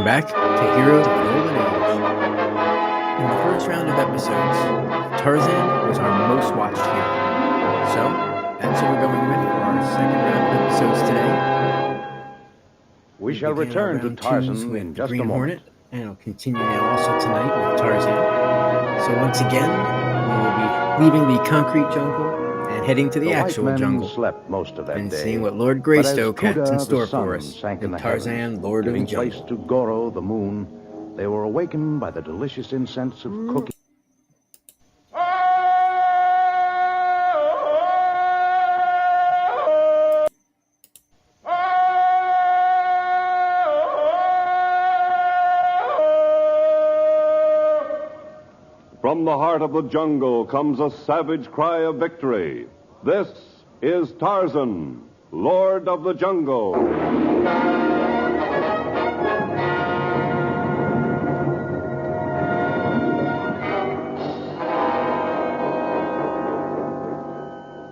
back to Heroes of the Golden Age. In the first round of episodes, Tarzan was our most watched hero. So, that's who we're going with for our second round of episodes today. We shall return to Tarzan in just a Green moment. Hornet, and it'll continue now also tonight with Tarzan. So once again, we will be leaving the concrete jungle and heading to the actual white men jungle slept most of that and day, seeing what Lord but as Greystoke has in Kuda, store the sun, for us sank in in the Tarzan, heavens, Lord of the giving place Jungle. to Goro, the moon, they were awakened by the delicious incense of cooking. From the heart of the jungle comes a savage cry of victory. This is Tarzan, Lord of the Jungle.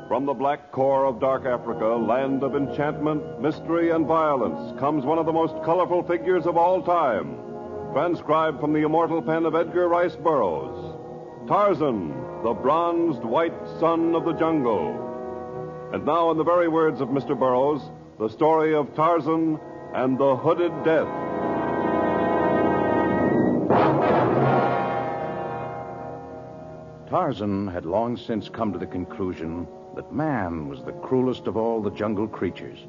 From the black core of dark Africa, land of enchantment, mystery, and violence, comes one of the most colorful figures of all time, transcribed from the immortal pen of Edgar Rice Burroughs. Tarzan, the bronzed white son of the jungle. And now, in the very words of Mr. Burroughs, the story of Tarzan and the Hooded Death. Tarzan had long since come to the conclusion that man was the cruelest of all the jungle creatures.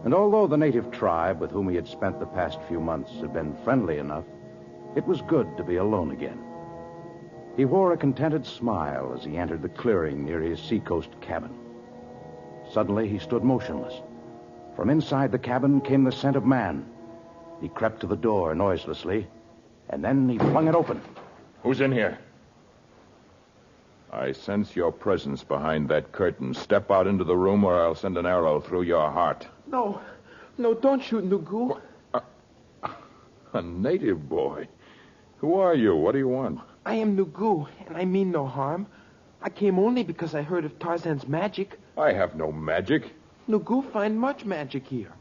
And although the native tribe with whom he had spent the past few months had been friendly enough, it was good to be alone again. He wore a contented smile as he entered the clearing near his seacoast cabin. Suddenly, he stood motionless. From inside the cabin came the scent of man. He crept to the door noiselessly, and then he flung it open. Who's in here? I sense your presence behind that curtain. Step out into the room or I'll send an arrow through your heart. No, don't shoot, Nugu. A native boy. Who are you? What do you want? I am Nugu, and I mean no harm. I came only because I heard of Tarzan's magic. I have no magic. Nugu find much magic here.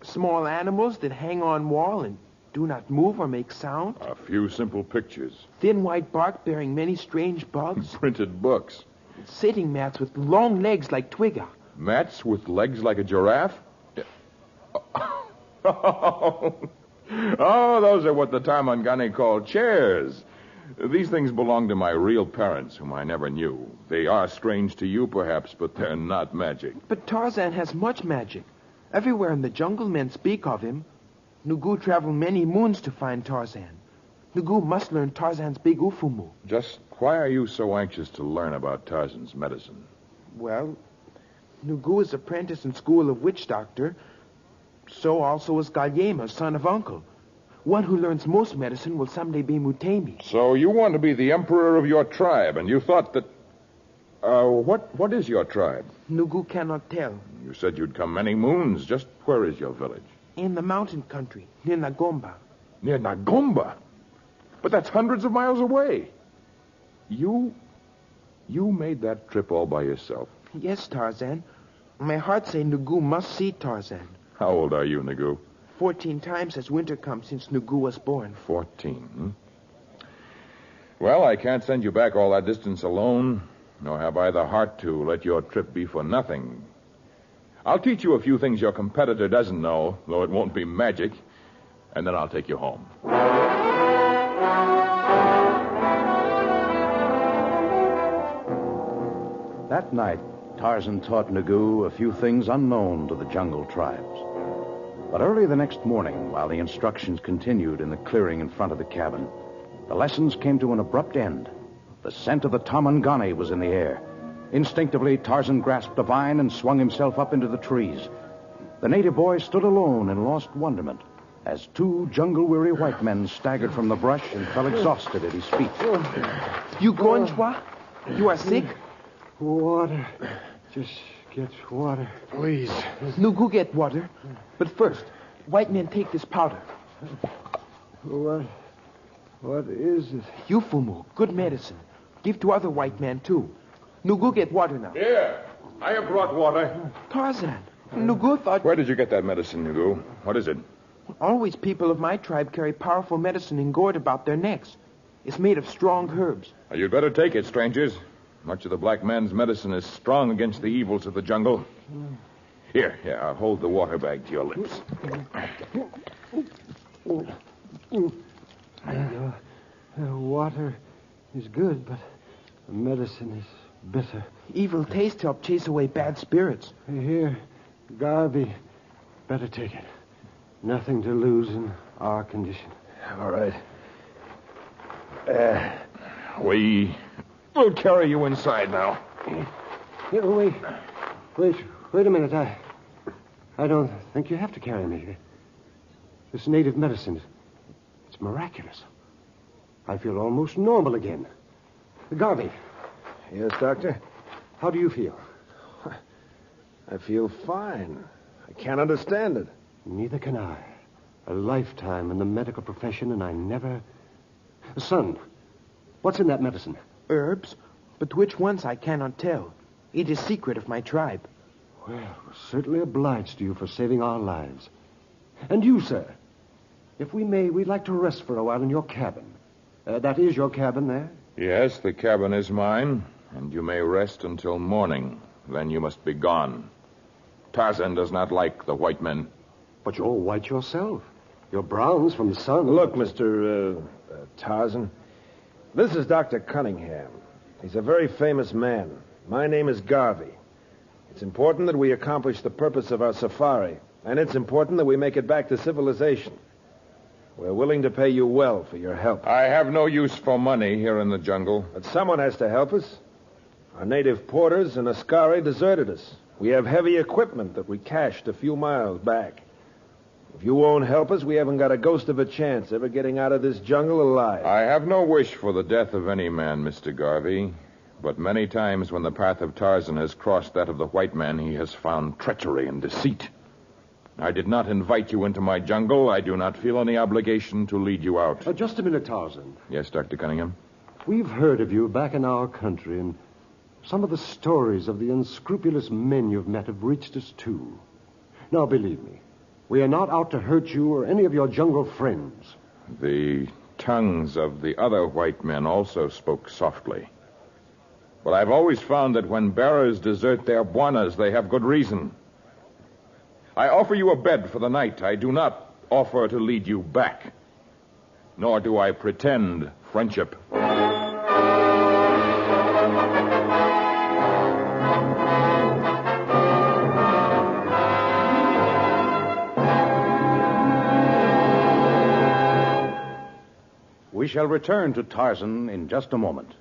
Small animals that hang on wall and do not move or make sound. A few simple pictures. Thin white bark bearing many strange bugs. Printed books. Sitting mats with long legs like Twigga. Mats with legs like a giraffe? Oh, those are what the Tarmangani call chairs. These things belong to my real parents, whom I never knew. They are strange to you, perhaps, but they're not magic. But Tarzan has much magic. Everywhere in the jungle men speak of him. Nugu traveled many moons to find Tarzan. Nugu must learn Tarzan's big ufumu. Just why are you so anxious to learn about Tarzan's medicine? Well, Nugu is apprentice in school of witch doctor. So also is Galyema, son of uncle. One who learns most medicine will someday be Mutemi. So you want to be the emperor of your tribe, and you thought that... What is your tribe? Nugu cannot tell. You said you'd come many moons. Just where is your village? In the mountain country, near Nagomba. Near Nagomba? But that's hundreds of miles away. You made that trip all by yourself. Yes, Tarzan. My heart say Nugu must see Tarzan. How old are you, Nagu? 14 times has winter come since Nugu was born. 14, hmm? Well, I can't send you back all that distance alone, nor have I the heart to let your trip be for nothing. I'll teach you a few things your competitor doesn't know, though it won't be magic, and then I'll take you home. That night, Tarzan taught Nugu a few things unknown to the jungle tribes. But early the next morning, while the instructions continued in the clearing in front of the cabin, the lessons came to an abrupt end. The scent of the Tarmangani was in the air. Instinctively, Tarzan grasped a vine and swung himself up into the trees. The native boy stood alone in lost wonderment as two jungle-weary white men staggered from the brush and fell exhausted at his feet. You going, Chua? You are sick? Water. Just get water. Please. Nugu get water. But first, white men take this powder. What is it? Ufumu, good medicine. Give to other white men, too. Nugu get water now. Here, I have brought water. Tarzan, Nugu thought... Where did you get that medicine, Nugu? What is it? Always people of my tribe carry powerful medicine in gourd about their necks. It's made of strong herbs. You'd better take it, strangers. Much of the black man's medicine is strong against the evils of the jungle. Here, I'll hold the water bag to your lips. Water is good, but the medicine is bitter. Evil taste help chase away bad spirits. Here, Garvey, better take it. Nothing to lose in our condition. All right. We'll carry you inside now. Yeah, wait a minute. I don't think you have to carry me. This native medicine, it's miraculous. I feel almost normal again. Garvey. Yes, Doctor? How do you feel? I feel fine. I can't understand it. Neither can I. A lifetime in the medical profession, and I never... Son, what's in that medicine? Herbs, but which ones I cannot tell. It is secret of my tribe. Well, we're certainly obliged to you for saving our lives. And you, sir. If we may, we'd like to rest for a while in your cabin. That is your cabin there? Yes, the cabin is mine, and you may rest until morning. Then you must be gone. Tarzan does not like the white men. But you're white yourself. You're browns from the sun. Look, Mr. Tarzan, this is Dr. Cunningham. He's a very famous man. My name is Garvey. It's important that we accomplish the purpose of our safari, and it's important that we make it back to civilization. We're willing to pay you well for your help. I have no use for money here in the jungle. But someone has to help us. Our native porters and Askari deserted us. We have heavy equipment that we cached a few miles back. If you won't help us, we haven't got a ghost of a chance ever getting out of this jungle alive. I have no wish for the death of any man, Mr. Garvey. But many times when the path of Tarzan has crossed that of the white man, he has found treachery and deceit. I did not invite you into my jungle. I do not feel any obligation to lead you out. Just a minute, Tarzan. Yes, Dr. Cunningham? We've heard of you back in our country, and some of the stories of the unscrupulous men you've met have reached us, too. Now, believe me, we are not out to hurt you or any of your jungle friends. The tongues of the other white men also spoke softly. But I've always found that when bearers desert their buanas, they have good reason. I offer you a bed for the night. I do not offer to lead you back. Nor do I pretend friendship. We shall return to Tarzan in just a moment.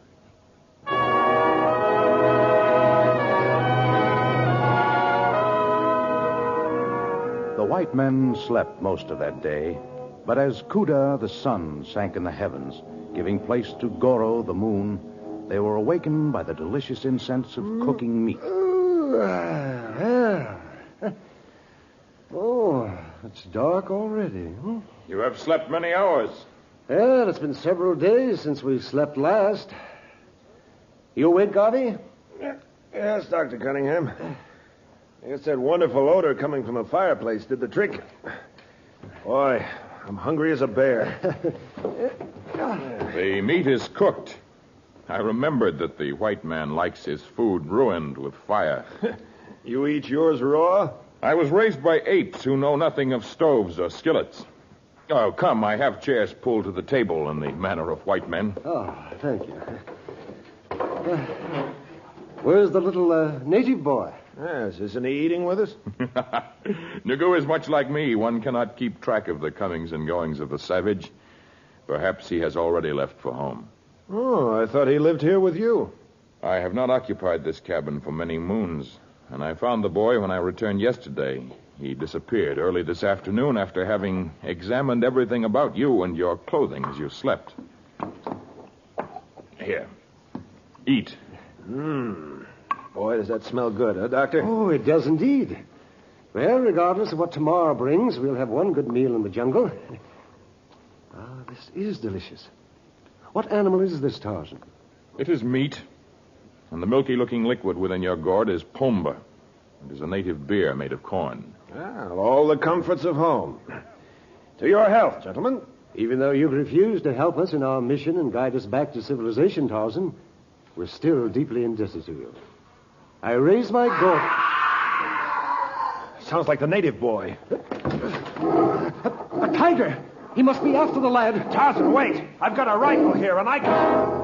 The white men slept most of that day, but as Kuda, the sun, sank in the heavens, giving place to Goro, the moon, they were awakened by the delicious incense of cooking meat. Oh, it's dark already. You have slept many hours. Well, it's been several days since we slept last. You awake, Garvey? Yes, Dr. Cunningham. I guess that wonderful odor coming from the fireplace did the trick. Boy, I'm hungry as a bear. The meat is cooked. I remembered that the white man likes his food ruined with fire. You eat yours raw? I was raised by apes who know nothing of stoves or skillets. Oh, come, I have chairs pulled to the table in the manner of white men. Oh, thank you. Where's the little native boy? Yes, isn't he eating with us? Nugu is much like me. One cannot keep track of the comings and goings of the savage. Perhaps he has already left for home. Oh, I thought he lived here with you. I have not occupied this cabin for many moons, and I found the boy when I returned yesterday. He disappeared early this afternoon after having examined everything about you and your clothing as you slept. Here. Eat. Boy, does that smell good, huh, Doctor? Oh, it does indeed. Well, regardless of what tomorrow brings, we'll have one good meal in the jungle. This is delicious. What animal is this, Tarzan? It is meat, and the milky-looking liquid within your gourd is pomba. It is a native beer made of corn. Well, all the comforts of home. To your health, gentlemen. Even though you've refused to help us in our mission and guide us back to civilization, Tarzan, we're still deeply indebted to you. I raise my gauntlet. Sounds like the native boy. A tiger! He must be after the lad. Tarzan, wait. I've got a rifle here, and I can...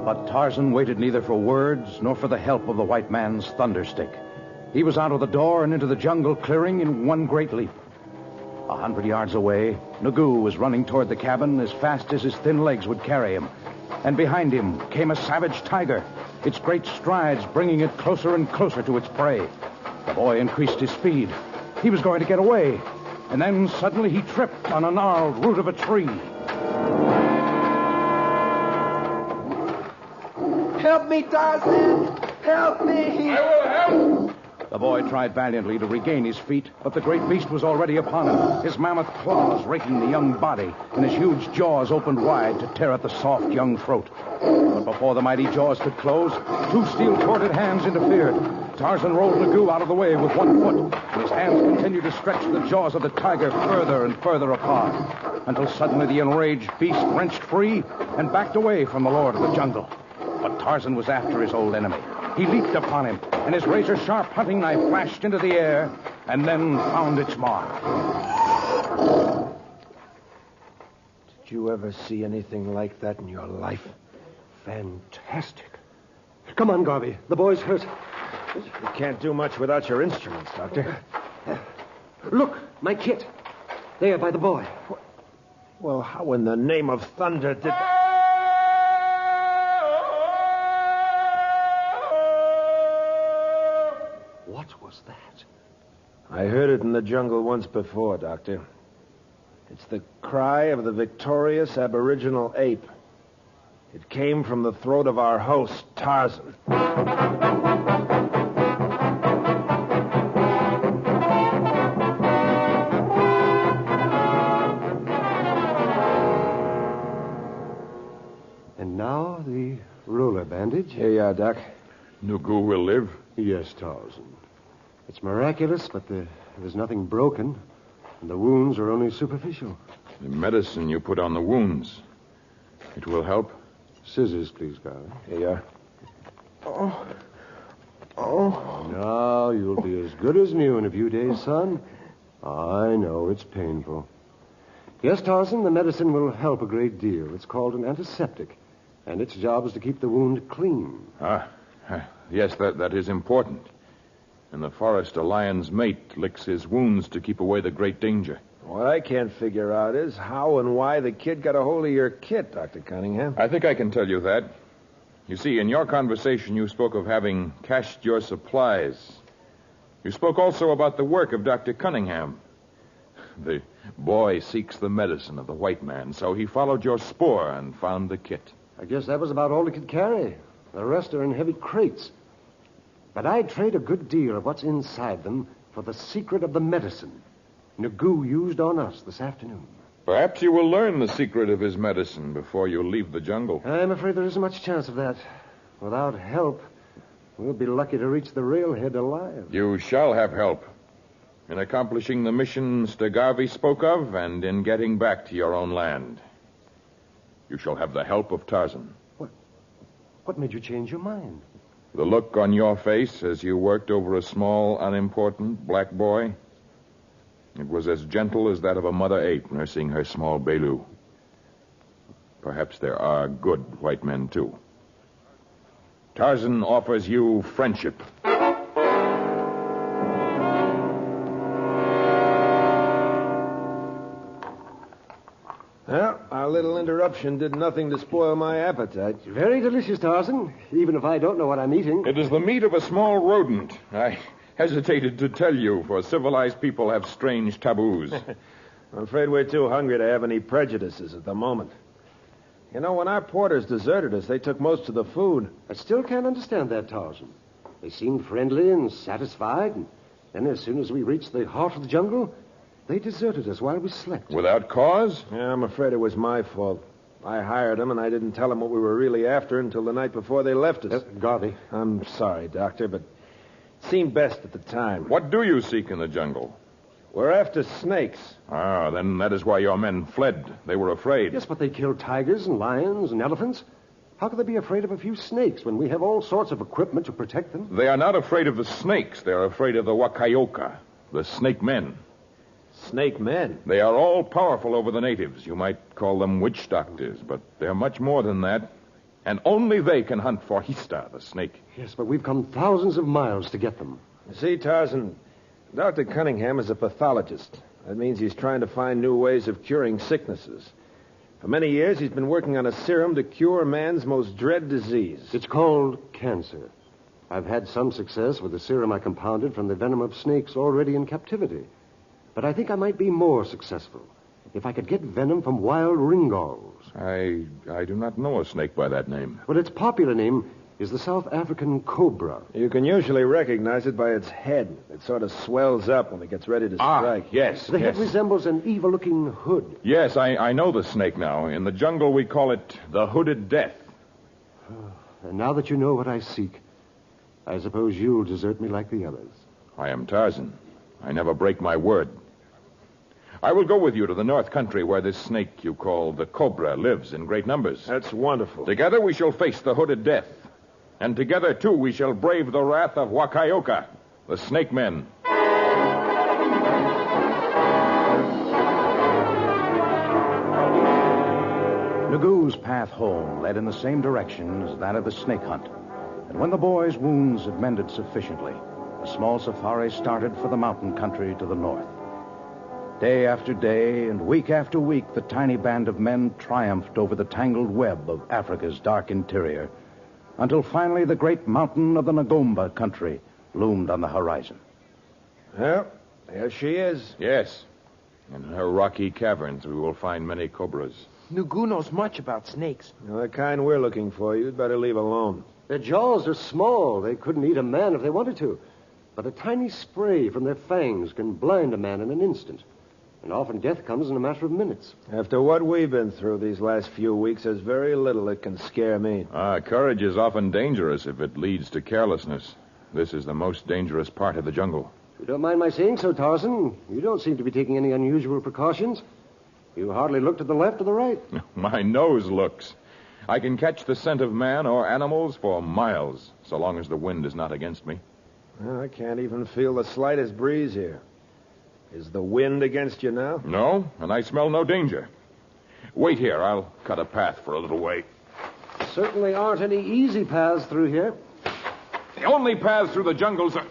But Tarzan waited neither for words nor for the help of the white man's thunderstick. He was out of the door and into the jungle clearing in one great leap. 100 yards away, Nagu was running toward the cabin as fast as his thin legs would carry him. And behind him came a savage tiger, its great strides bringing it closer and closer to its prey. The boy increased his speed. He was going to get away. And then suddenly he tripped on a gnarled root of a tree. Help me, Tarzan! Help me! I will help! The boy tried valiantly to regain his feet, but the great beast was already upon him, his mammoth claws raking the young body, and his huge jaws opened wide to tear at the soft young throat. But before the mighty jaws could close, two steel-corded hands interfered. Tarzan rolled Nagu out of the way with one foot, and his hands continued to stretch the jaws of the tiger further and further apart, until suddenly the enraged beast wrenched free and backed away from the lord of the jungle. But Tarzan was after his old enemy. He leaped upon him, and his razor-sharp hunting knife flashed into the air and then found its mark. Did you ever see anything like that in your life? Fantastic. Come on, Garvey. The boy's hurt. You can't do much without your instruments, Doctor. Look, my kit. There by the boy. Well, how in the name of thunder did... What was that? I heard it in the jungle once before, Doctor. It's the cry of the victorious aboriginal ape. It came from the throat of our host, Tarzan. And now the roller bandage. Here you are, Doc. Nagu will live. Yes, Tarzan. It's miraculous, but there's nothing broken, and the wounds are only superficial. The medicine you put on the wounds, it will help. Scissors, please, Garvey. Here you are. Now you'll be as good as new in a few days, son. I know it's painful. Yes, Tarzan, the medicine will help a great deal. It's called an antiseptic, and its job is to keep the wound clean. Yes, that is important. In the forest, a lion's mate licks his wounds to keep away the great danger. What I can't figure out is how and why the kid got a hold of your kit, Dr. Cunningham. I think I can tell you that. You see, in your conversation, you spoke of having cached your supplies. You spoke also about the work of Dr. Cunningham. The boy seeks the medicine of the white man, so he followed your spoor and found the kit. I guess that was about all he could carry. The rest are in heavy crates. But I'd trade a good deal of what's inside them for the secret of the medicine Nagu used on us this afternoon. Perhaps you will learn the secret of his medicine before you leave the jungle. I'm afraid there isn't much chance of that. Without help, we'll be lucky to reach the railhead alive. You shall have help in accomplishing the mission Mr. Garvey spoke of and in getting back to your own land. You shall have the help of Tarzan. What made you change your mind? The look on your face as you worked over a small, unimportant black boy, it was as gentle as that of a mother ape nursing her small Belu. Perhaps there are good white men, too. Tarzan offers you friendship. Well, our little interruption did nothing to spoil my appetite. Very delicious, Tarzan, even if I don't know what I'm eating. It is the meat of a small rodent. I hesitated to tell you, for civilized people have strange taboos. I'm afraid we're too hungry to have any prejudices at the moment. You know, when our porters deserted us, they took most of the food. I still can't understand that, Tarzan. They seemed friendly and satisfied, and then as soon as we reached the heart of the jungle, they deserted us while we slept. Without cause? Yeah, I'm afraid it was my fault. I hired them, and I didn't tell them what we were really after until the night before they left us. Garvey. I'm sorry, Doctor, but Seemed best at the time. What do you seek in the jungle? We're after snakes. Ah, then that is why your men fled. They were afraid. Yes, but they killed tigers and lions and elephants. How could they be afraid of a few snakes when we have all sorts of equipment to protect them? They are not afraid of the snakes. They are afraid of the Wakayoka, the snake men. Snake men? They are all powerful over the natives. You might call them witch doctors, but they're much more than that. And only they can hunt for Hista, the snake. Yes, but we've come thousands of miles to get them. You see, Tarzan, Dr. Cunningham is a pathologist. That means he's trying to find new ways of curing sicknesses. For many years, he's been working on a serum to cure man's most dread disease. It's called cancer. I've had some success with the serum I compounded from the venom of snakes already in captivity. But I think I might be more successful if I could get venom from wild ringgalls. I do not know a snake by that name. Well, its popular name is the South African cobra. You can usually recognize it by its head. It sort of swells up when it gets ready to strike. Yes, The head resembles an evil-looking hood. Yes, I know the snake now. In the jungle, we call it the hooded death. And now that you know what I seek, I suppose you'll desert me like the others. I am Tarzan. I never break my word. I will go with you to the North Country where this snake you call the cobra lives in great numbers. That's wonderful. Together we shall face the hooded death. And together, too, we shall brave the wrath of Wakayoka, the snake men. Nagu's path home led in the same direction as that of the snake hunt. And when the boy's wounds had mended sufficiently, the small safari started for the mountain country to the north. Day after day and week after week, the tiny band of men triumphed over the tangled web of Africa's dark interior, until finally the great mountain of the Ngomba country loomed on the horizon. Well, there she is. Yes. In her rocky caverns, we will find many cobras. Nugu knows much about snakes. The kind we're looking for, you'd better leave alone. Their jaws are small. They couldn't eat a man if they wanted to. But a tiny spray from their fangs can blind a man in an instant. And often death comes in a matter of minutes. After what we've been through these last few weeks, there's very little that can scare me. Courage is often dangerous if it leads to carelessness. This is the most dangerous part of the jungle. You don't mind my saying so, Tarzan. You don't seem to be taking any unusual precautions. You hardly look to the left or the right. My nose looks. I can catch the scent of man or animals for miles, so long as the wind is not against me. Well, I can't even feel the slightest breeze here. Is the wind against you now? No, and I smell no danger. Wait here. I'll cut a path for a little way. Certainly aren't any easy paths through here. The only paths through the jungles are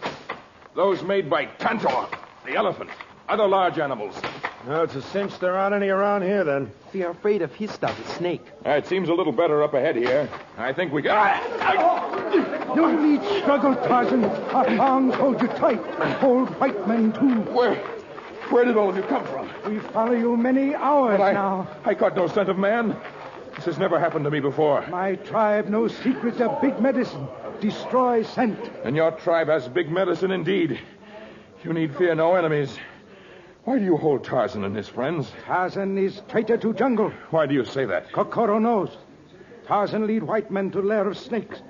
those made by Tantor, the elephant, other large animals. No, it's a cinch there aren't any around here, then. We are afraid of Hista, the snake. It seems a little better up ahead here. I think we can... No need struggle, Tarzan. Our thongs hold you tight. Hold white men, too. Where did all of you come from? We follow you many hours now. I caught no scent of man. This has never happened to me before. My tribe knows secrets of big medicine. Destroy scent. And your tribe has big medicine indeed. You need fear no enemies. Why do you hold Tarzan and his friends? Tarzan is traitor to jungle. Why do you say that? Kokoro knows. Tarzan lead white men to lair of snakes.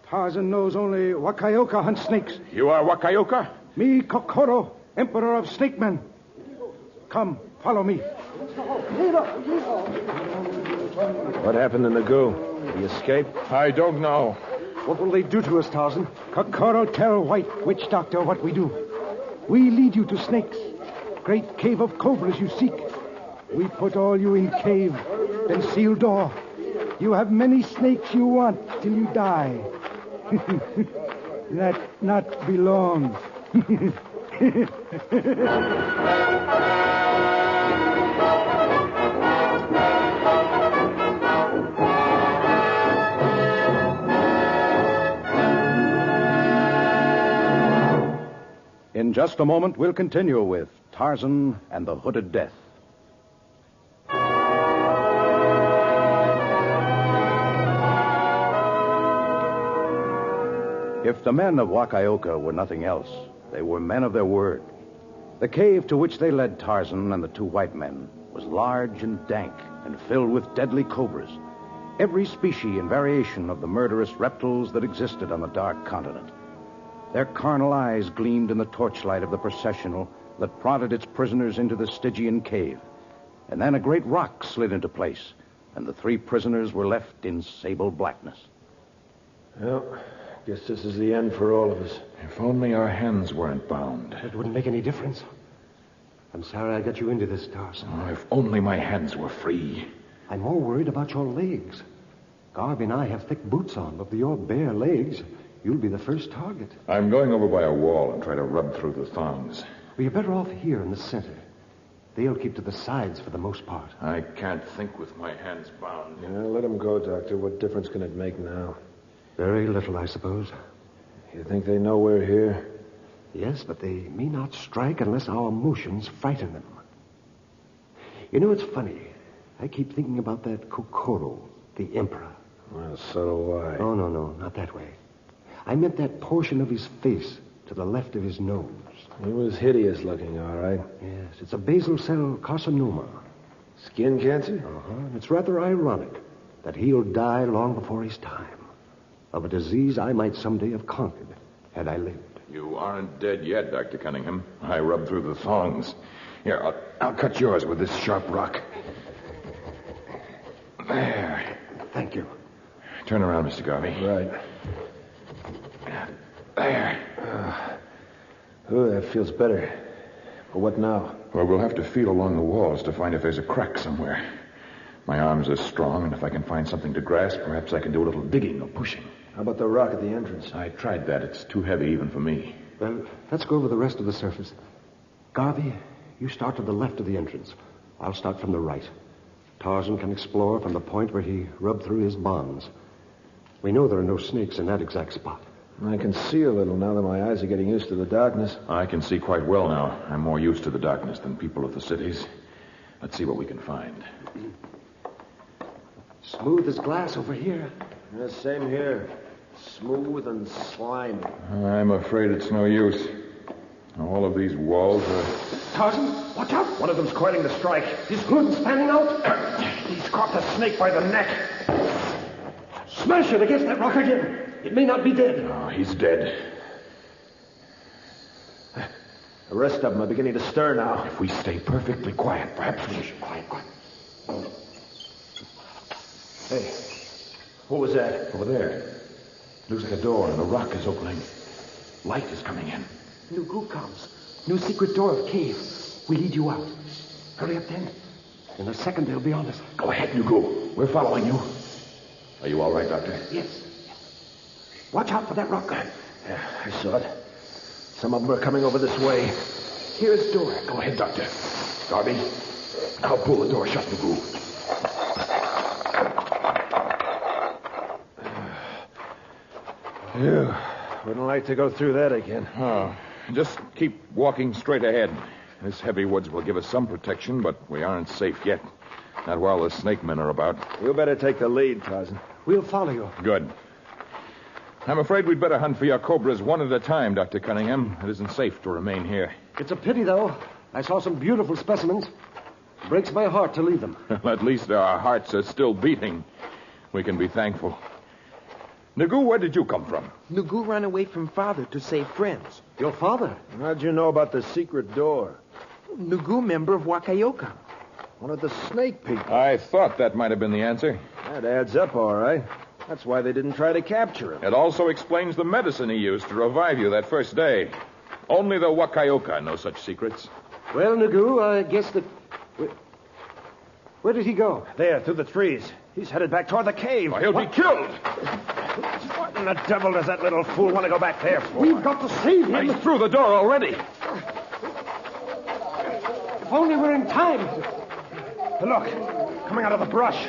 Tarzan knows only Wakayoka hunt snakes. You are Wakayoka? Me, Kokoro, emperor of snake men. Come, follow me. What happened to Nagu? Did he escape? I don't know. What will they do to us, Tarzan? Kokoro tell white witch doctor what we do. We lead you to snakes. Great cave of cobras you seek. We put all you in cave, then seal door. You have many snakes you want till you die. That not belong. In just a moment, we'll continue with Tarzan and the Hooded Death. If the men of Wakayoka were nothing else, they were men of their word. The cave to which they led Tarzan and the two white men was large and dank and filled with deadly cobras, every species and variation of the murderous reptiles that existed on the dark continent. Their carnal eyes gleamed in the torchlight of the processional that prodded its prisoners into the Stygian cave. And then a great rock slid into place, and the 3 prisoners were left in sable blackness. Well, guess this is the end for all of us. If only our hands weren't bound. It wouldn't make any difference. I'm sorry I got you into this, Tarzan. Oh, if only my hands were free. I'm more worried about your legs. Garvey and I have thick boots on, but with your bare legs, you'll be the first target. I'm going over by a wall and try to rub through the thongs. Well, you're better off here in the center. They'll keep to the sides for the most part. I can't think with my hands bound. Yeah, let him go, Doctor. What difference can it make now? Very little, I suppose. You think they know we're here? Yes, but they may not strike unless our motions frighten them. You know, it's funny. I keep thinking about that Kokoro, the emperor. Well, so do I. Oh, no, not that way. I meant that portion of his face to the left of his nose. He was hideous looking, all right. Yes, it's a basal cell carcinoma. Skin cancer? And it's rather ironic that he'll die long before his time. Of a disease I might someday have conquered had I lived. You aren't dead yet, Dr. Cunningham. I rubbed through the thongs. Here, I'll cut yours with this sharp rock. There. Thank you. Turn around, Mr. Garvey. Right. There. Oh, that feels better. But what now? Well, we'll have to feel along the walls to find if there's a crack somewhere. My arms are strong, and if I can find something to grasp, perhaps I can do a little digging or pushing. How about the rock at the entrance? I tried that. It's too heavy even for me. Well, let's go over the rest of the surface. Garvey, you start to the left of the entrance. I'll start from the right. Tarzan can explore from the point where he rubbed through his bonds. We know there are no snakes in that exact spot. I can see a little now that my eyes are getting used to the darkness. I can see quite well now. I'm more used to the darkness than people of the cities. Let's see what we can find. Smooth as glass over here. Yeah, same here. Smooth and slimy. I'm afraid it's no use. All of these walls are... Tarzan, watch out! One of them's coiling to strike. His hood's fanning out. He's caught the snake by the neck. Smash it against that rock again. It may not be dead. Oh, he's dead. The rest of them are beginning to stir now. If we stay perfectly quiet, perhaps we should... Quiet. Hey, what was that? Over there. Looks like a door, and the rock is opening. Light is coming in. New goo comes. New secret door of cave. We lead you out. Hurry up, then. In a second, they'll be on us. Go ahead, Nugu. We're following you. Are you all right, Doctor? Yes. Watch out for that rock. Yeah, I saw it. Some of them are coming over this way. Here's door. Go ahead, Doctor. Garvey, I'll pull the door shut, Nugu. Phew. Wouldn't like to go through that again. Oh, just keep walking straight ahead. This heavy woods will give us some protection, but we aren't safe yet. Not while the snake men are about. You better take the lead, Tarzan. We'll follow you. Good. I'm afraid we'd better hunt for your cobras one at a time, Dr. Cunningham. It isn't safe to remain here. It's a pity, though. I saw some beautiful specimens. Breaks my heart to leave them. At least our hearts are still beating. We can be thankful. Nagu, where did you come from? Nugu ran away from father to save friends. Your father? How'd you know about the secret door? Nugu, member of Wakayoka. One of the snake people. I thought that might have been the answer. That adds up, all right. That's why they didn't try to capture him. It also explains the medicine he used to revive you that first day. Only the Wakayoka know such secrets. Well, Nagu, I guess that... Where did he go? There, through the trees. He's headed back toward the cave. Well, he'll be killed. What in the devil does that little fool want to go back there for? We've got to save him. He's through the door already. If only we're in time. Look, coming out of the brush.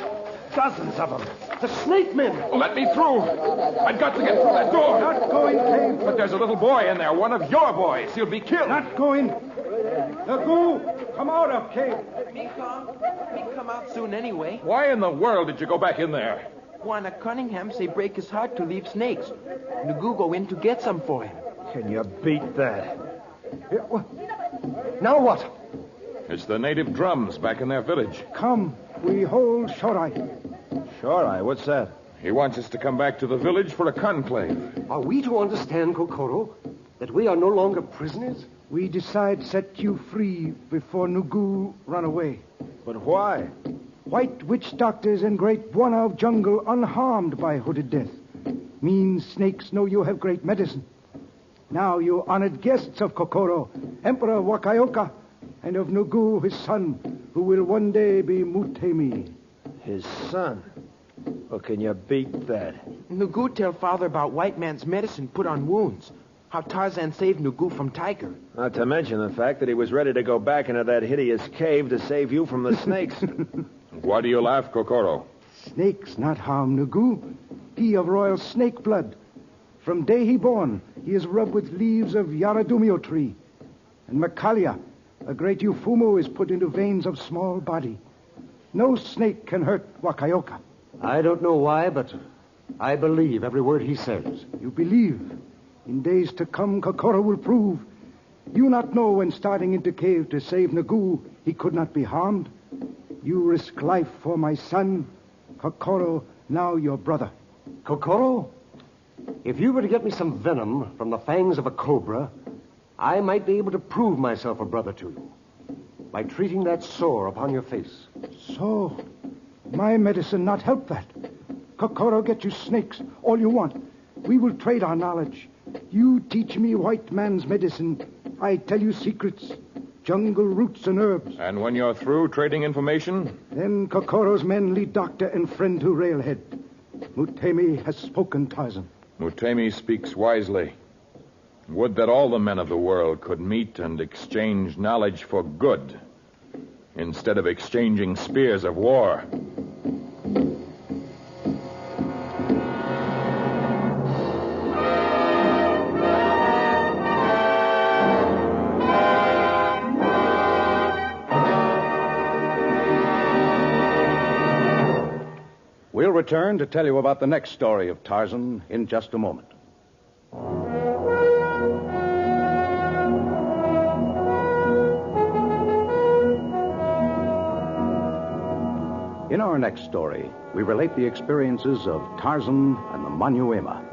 Dozens of them. The snake men. Let me through. I've got to get through that door. Not going, Cave. But there's a little boy in there, one of your boys. He'll be killed. Not going. Nagu, come out of cave. Me come out soon anyway. Why in the world did you go back in there? Juana Cunningham say break his heart to leave snakes. Nugu go in to get some for him. Can you beat that? Now what? It's the native drums back in their village. Come, we hold Shorai. Sure, what's that? He wants us to come back to the village for a conclave. Are we to understand, Kokoro, That we are no longer prisoners? We decide set you free before Nugu run away. But why? White witch doctors and great one of jungle unharmed by hooded death. Mean snakes know you have great medicine. Now you honored guests of Kokoro, Emperor Wakayoka, and of Nugu, his son, who will one day be Mutemi. His son? Well, can you beat that? Nugu tell father about white man's medicine put on wounds. How Tarzan saved Nugu from tiger. Not to mention the fact that he was ready to go back into that hideous cave to save you from the snakes. Why do you laugh, Kokoro? Snakes not harm Nugu. He of royal snake blood. From day he born, he is rubbed with leaves of Yaradumio tree. And Makalia, a great Ufumu, is put into veins of small body. No snake can hurt Wakayoka. I don't know why, but I believe every word he says. You believe. In days to come, Kokoro will prove. You not know when starting into cave to save Nugu, he could not be harmed. You risk life for my son. Kokoro, now your brother. Kokoro, if you were to get me some venom from the fangs of a cobra, I might be able to prove myself a brother to you by treating that sore upon your face. So, my medicine not help that. Kokoro, get you snakes, all you want. We will trade our knowledge. You teach me white man's medicine. I tell you secrets, jungle roots and herbs. And when you're through trading information? Then Kokoro's men lead doctor and friend to Railhead. Mutemi has spoken, Tarzan. Mutemi speaks wisely. Would that all the men of the world could meet and exchange knowledge for good, instead of exchanging spears of war. We'll return to tell you about the next story of Tarzan in just a moment. In our next story, we relate the experiences of Tarzan and the Manyuema.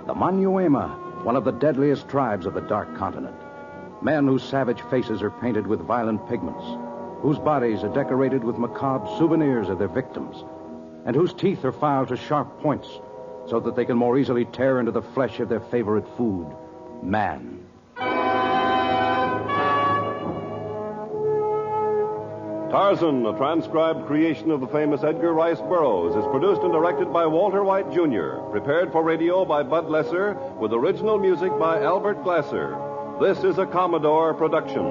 The Manyuema, one of the deadliest tribes of the Dark Continent. Men whose savage faces are painted with violent pigments, whose bodies are decorated with macabre souvenirs of their victims, and whose teeth are filed to sharp points so that they can more easily tear into the flesh of their favorite food, man. Tarzan, a transcribed creation of the famous Edgar Rice Burroughs, is produced and directed by Walter White, Jr., prepared for radio by Bud Lesser, with original music by Albert Glasser. This is a Commodore production.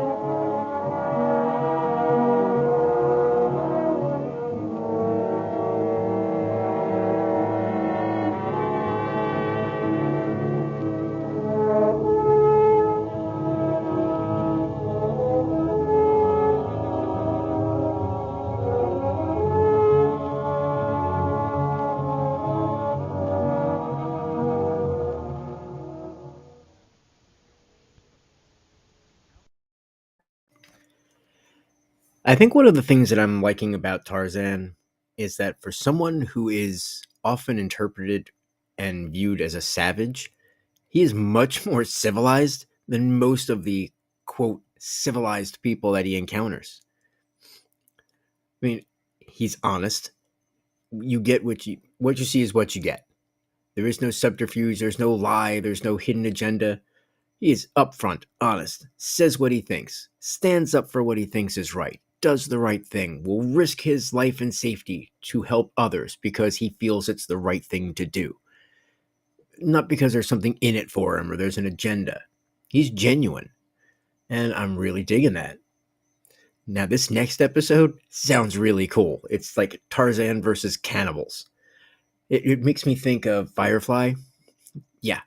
I think one of the things that I'm liking about Tarzan is that for someone who is often interpreted and viewed as a savage, he is much more civilized than most of the, quote, civilized people that he encounters. I mean, he's honest. You get what you see is what you get. There is no subterfuge, there's no lie, there's no hidden agenda. He is upfront, honest, says what he thinks, stands up for what he thinks is right, does the right thing, will risk his life and safety to help others because he feels it's the right thing to do. Not because there's something in it for him or there's an agenda. He's genuine. And I'm really digging that. Now, this next episode sounds really cool. It's like Tarzan versus cannibals. It makes me think of Firefly. Yeah.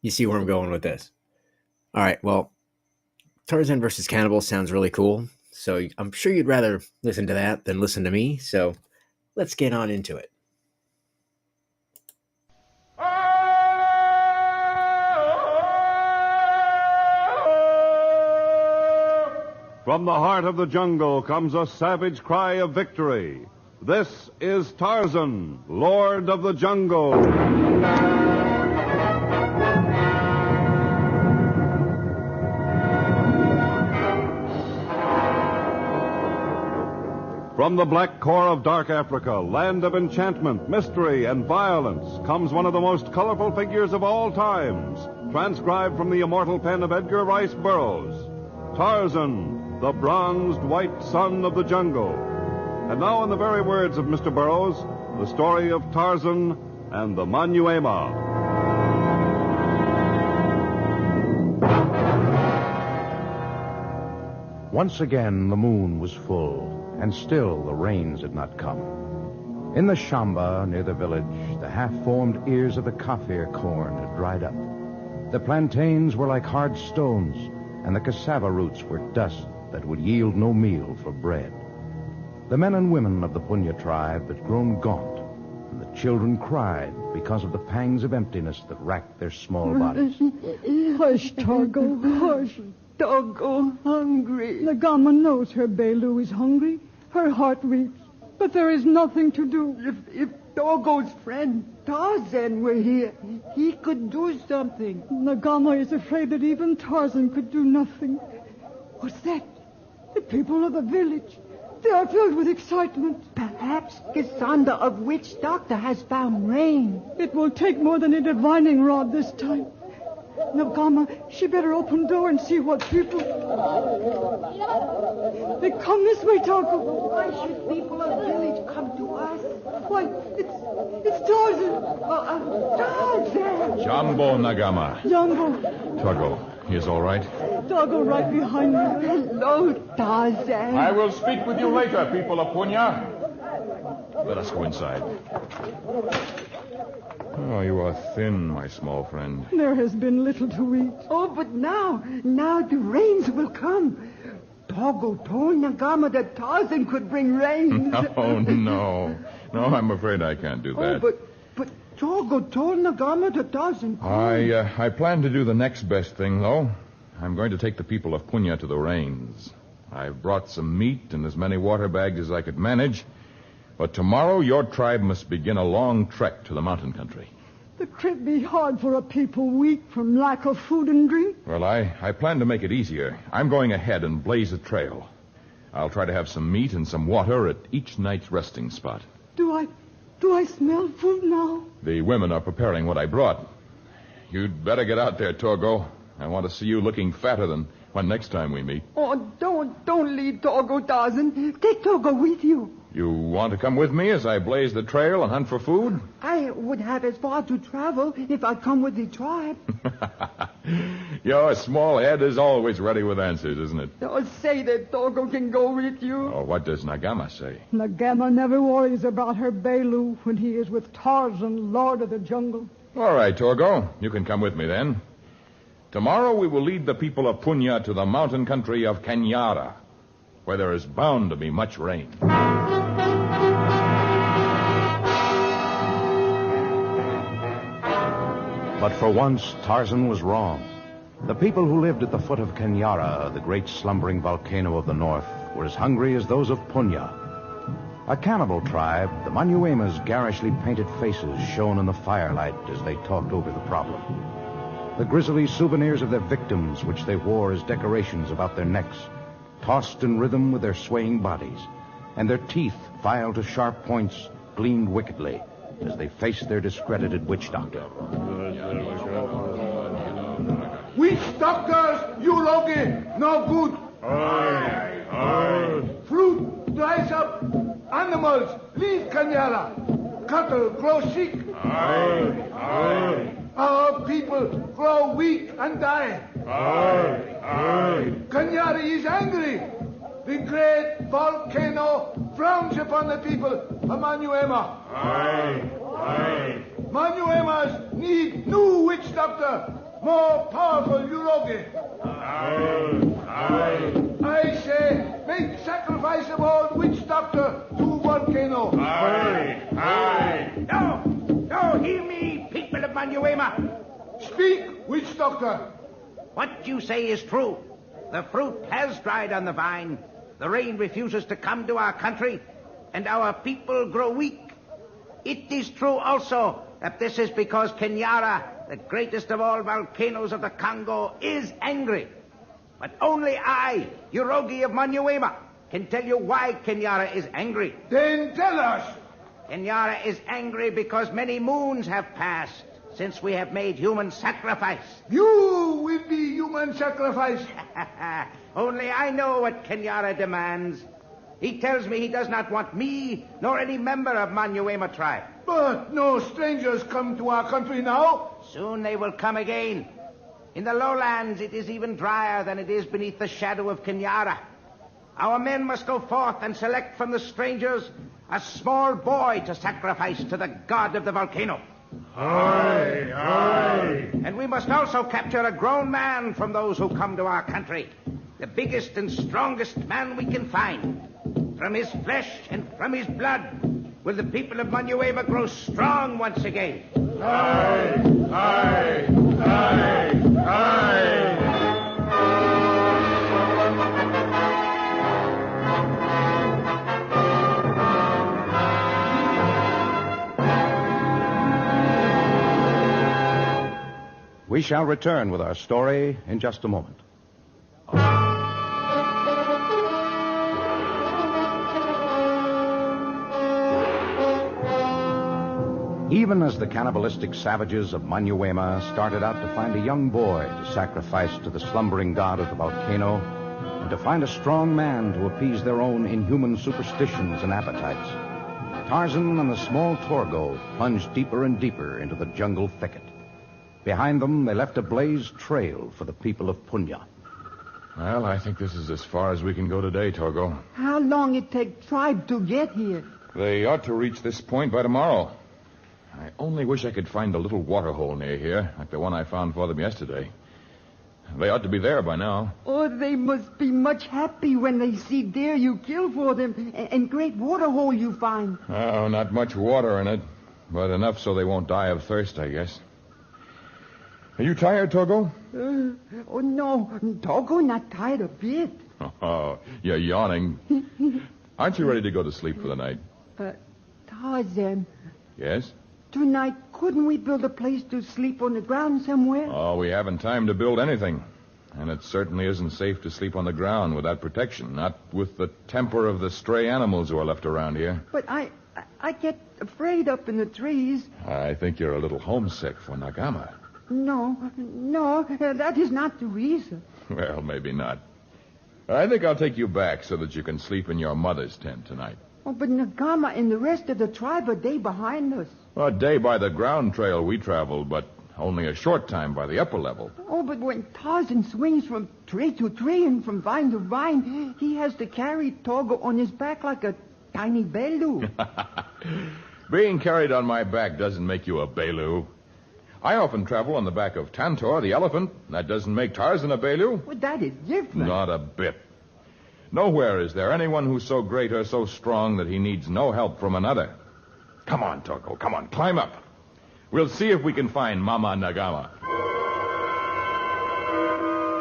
You see where I'm going with this. All right, well, Tarzan versus cannibals sounds really cool. So I'm sure you'd rather listen to that than listen to me. So let's get on into it. From the heart of the jungle comes a savage cry of victory. This is Tarzan, Lord of the Jungle. From the black core of dark Africa, land of enchantment, mystery, and violence, comes one of the most colorful figures of all times, transcribed from the immortal pen of Edgar Rice Burroughs. Tarzan, the bronzed white son of the jungle. And now, in the very words of Mr. Burroughs, the story of Tarzan and the Manyuema. Once again, the moon was full, and still the rains had not come. In the Shamba, near the village, the half-formed ears of the Kafir corn had dried up. The plantains were like hard stones, and the cassava roots were dust that would yield no meal for bread. The men and women of the Punya tribe had grown gaunt, and the children cried because of the pangs of emptiness that racked their small bodies. Hush, Togo, hush. Togo hungry. Nagama knows her Belu is hungry. Her heart weeps, but there is nothing to do. If Togo's friend Tarzan were here, he could do something. Nagama is afraid that even Tarzan could do nothing. What's that? The people of the village. They are filled with excitement. Perhaps Cassandra of Witch Doctor has found rain. It will take more than a divining rod this time. Nagama, she better open door and see what people... They come this way, Togo. Why should people of the village come to us? Why, it's Tarzan. Tarzan! Jumbo Nagama. Jumbo. Togo, he is all right? Togo right behind me. Hello, Tarzan. I will speak with you later, people of Punya. Let us go inside. Oh, you are thin, my small friend. There has been little to eat. Oh, but now the rains will come. Togo told Nagama that Tarzan could bring rain. No, I'm afraid I can't do that. Oh, but Togo told Nagama that Tarzan could. I plan to do the next best thing, though. I'm going to take the people of Punya to the rains. I've brought some meat and as many water bags as I could manage. But tomorrow, your tribe must begin a long trek to the mountain country. The trip be hard for a people weak from lack of food and drink. Well, I plan to make it easier. I'm going ahead and blaze a trail. I'll try to have some meat and some water at each night's resting spot. Do I smell food now? The women are preparing what I brought. You'd better get out there, Togo. I want to see you looking fatter than when next time we meet. Oh, don't leave Togo, Tarzan. Take Togo with you. You want to come with me as I blaze the trail and hunt for food? I would have as far to travel if I come with the tribe. Your small head is always ready with answers, isn't it? Don't say that Togo can go with you. Oh, what does Nagama say? Nagama never worries about her Belu when he is with Tarzan, Lord of the Jungle. All right, Togo. You can come with me then. Tomorrow we will lead the people of Punya to the mountain country of Kenyara, where there is bound to be much rain. But for once, Tarzan was wrong. The people who lived at the foot of Kenyara, the great slumbering volcano of the north, were as hungry as those of Punya. A cannibal tribe, the Manyuema's garishly painted faces shone in the firelight as they talked over the problem. The grisly souvenirs of their victims, which they wore as decorations about their necks, tossed in rhythm with their swaying bodies, and their teeth, filed to sharp points, gleamed wickedly as they faced their discredited witch doctor. Witch doctors, you logi, no good. Fruit dries up. Animals leave Kanyara. Cattle grow sick. Our people grow weak and die. Kanyara is angry. The great volcano frowns upon the people of Manyuema. Manyuemas need new witch doctor, more powerful Urogi. I say, make sacrifice of old witch doctor to volcano. No, hear me, people of Manyuema. Speak, witch doctor. What you say is true. The fruit has dried on the vine. The rain refuses to come to our country, and our people grow weak. It is true also that this is because Kenyara, the greatest of all volcanoes of the Congo, is angry. But only I, Urogi of Manyuema, can tell you why Kenyatta is angry. Then tell us. Kenyatta is angry because many moons have passed since we have made human sacrifice. You will be human sacrifice. Only I know what Kenyatta demands. He tells me he does not want me nor any member of Manyuema tribe. But no strangers come to our country now. Soon they will come again. In the lowlands, it is even drier than it is beneath the shadow of Kenyatta. Our men must go forth and select from the strangers a small boy to sacrifice to the god of the volcano. Aye, aye. And we must also capture a grown man from those who come to our country. The biggest and strongest man we can find. From his flesh and from his blood will the people of Manyuema grow strong once again. Aye, aye, aye, aye. We shall return with our story in just a moment. Even as the cannibalistic savages of Manyuema started out to find a young boy to sacrifice to the slumbering god of the volcano, and to find a strong man to appease their own inhuman superstitions and appetites, Tarzan and the small Torgo plunged deeper and deeper into the jungle thicket. Behind them, they left a blazed trail for the people of Punya. Well, I think this is as far as we can go today, Torgo. How long it take tribe to get here? They ought to reach this point by tomorrow. I only wish I could find a little water hole near here, like the one I found for them yesterday. They ought to be there by now. Oh, they must be much happy when they see deer you kill for them and great water hole you find. Oh, not much water in it, but enough so they won't die of thirst, I guess. Are you tired, Torgo? Oh, no. Togo not tired a bit. Oh, you're yawning. Aren't you ready to go to sleep for the night? Tarzan, Yes? tonight couldn't we build a place to sleep on the ground somewhere? Oh, we haven't time to build anything. And it certainly isn't safe to sleep on the ground without protection, not with the temper of the stray animals who are left around here. But I get afraid up in the trees. I think you're a little homesick for Nagama. No, that is not the reason. Well, maybe not. I think I'll take you back so that you can sleep in your mother's tent tonight. Oh, but Nagama and the rest of the tribe are they behind us. A day by the ground trail we traveled, but only a short time by the upper level. Oh, but when Tarzan swings from tree to tree and from vine to vine, he has to carry Togo on his back like a tiny Belu. Being carried on my back doesn't make you a Belu. I often travel on the back of Tantor, the elephant. That doesn't make Tarzan a Belu. Well, that is different. Not a bit. Nowhere is there anyone who's so great or so strong that he needs no help from another. Come on, Torgo, come on, climb up. We'll see if we can find Mama Nagama.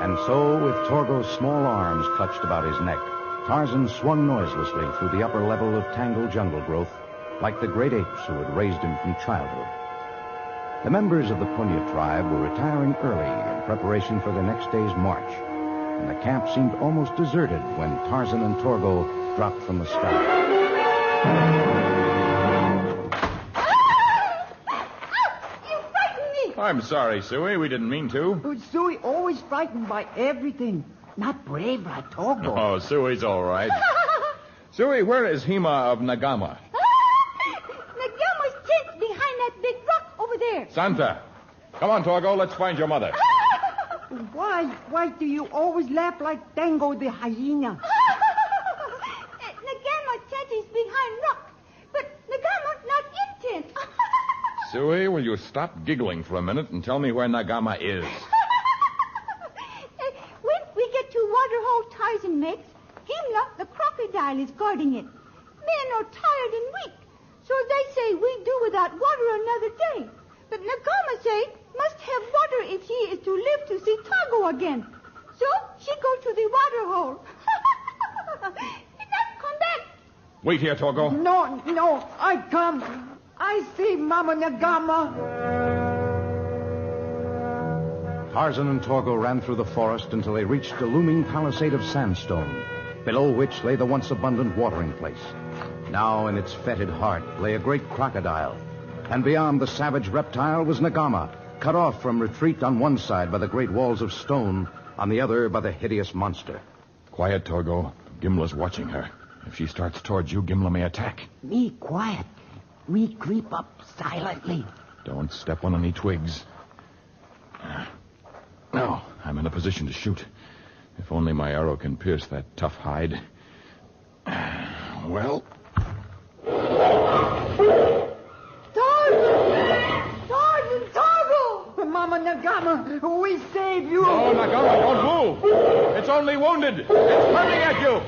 And so, with Torgo's small arms clutched about his neck, Tarzan swung noiselessly through the upper level of tangled jungle growth, like the great apes who had raised him from childhood. The members of the Punya tribe were retiring early in preparation for the next day's march, and the camp seemed almost deserted when Tarzan and Torgo dropped from the sky. You frightened me! I'm sorry, Suey. We didn't mean to. Oh, Suey always frightened by everything. Not brave like Togo. Oh, Suey's all right. Suey, where is Hima of Nagama? Nagama's tent behind that big rock over there. Santa. Come on, Torgo. Let's find your mother. Why do you always laugh like Dango the hyena? Nagama's tent is behind rock, but Nagama not in tent. Suey, will you stop giggling for a minute and tell me where Nagama is? When we get to waterhole Tarzan makes, Himla, the crocodile, is guarding it. Men are tired and weak, so they say we do without water another day. But Nagama say must have water if she is to live to see Togo again. So she go to the water hole. Did not come back. Wait here, Torgo. No, I come. I see Mama Nagama. Tarzan and Torgo ran through the forest until they reached a looming palisade of sandstone. below which lay the once abundant watering place. Now in its fetid heart lay a great crocodile, and beyond the savage reptile was Nagama, cut off from retreat on one side by the great walls of stone, on the other by the hideous monster. Quiet, Torgo. Gimla's watching her. If she starts towards you, Gimla may attack. Me quiet. We creep up silently. Don't step on any twigs. Now, I'm in a position to shoot. If only my arrow can pierce that tough hide. Well... Tarzan, Togo! Mama Nagama, we save you. Oh, Nagama, don't move. It's only wounded. It's coming at you.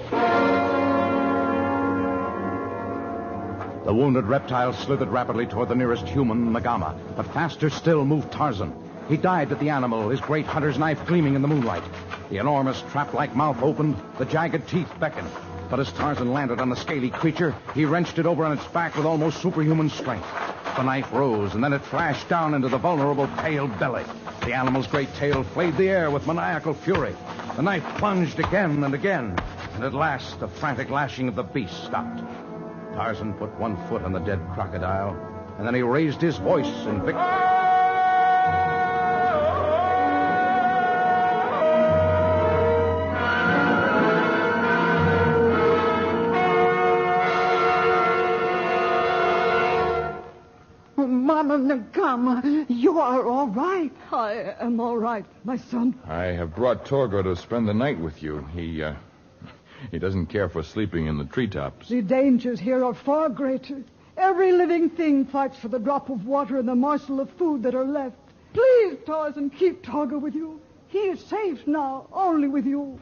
The wounded reptile slithered rapidly toward the nearest human, Nagama, but faster still moved Tarzan. He dived at the animal, his great hunter's knife gleaming in the moonlight. The enormous trap-like mouth opened, the jagged teeth beckoned. But as Tarzan landed on the scaly creature, he wrenched it over on its back with almost superhuman strength. The knife rose, and then it flashed down into the vulnerable pale belly. The animal's great tail flayed the air with maniacal fury. The knife plunged again and again, and at last the frantic lashing of the beast stopped. Tarzan put one foot on the dead crocodile, and then he raised his voice in victory. Mama Nagama, you are all right. I am all right, my son. I have brought Torgo to spend the night with you. He doesn't care for sleeping in the treetops. The dangers here are far greater. Every living thing fights for the drop of water and the morsel of food that are left. Please, Tarzan, keep Togo with you. He is safe now, only with you.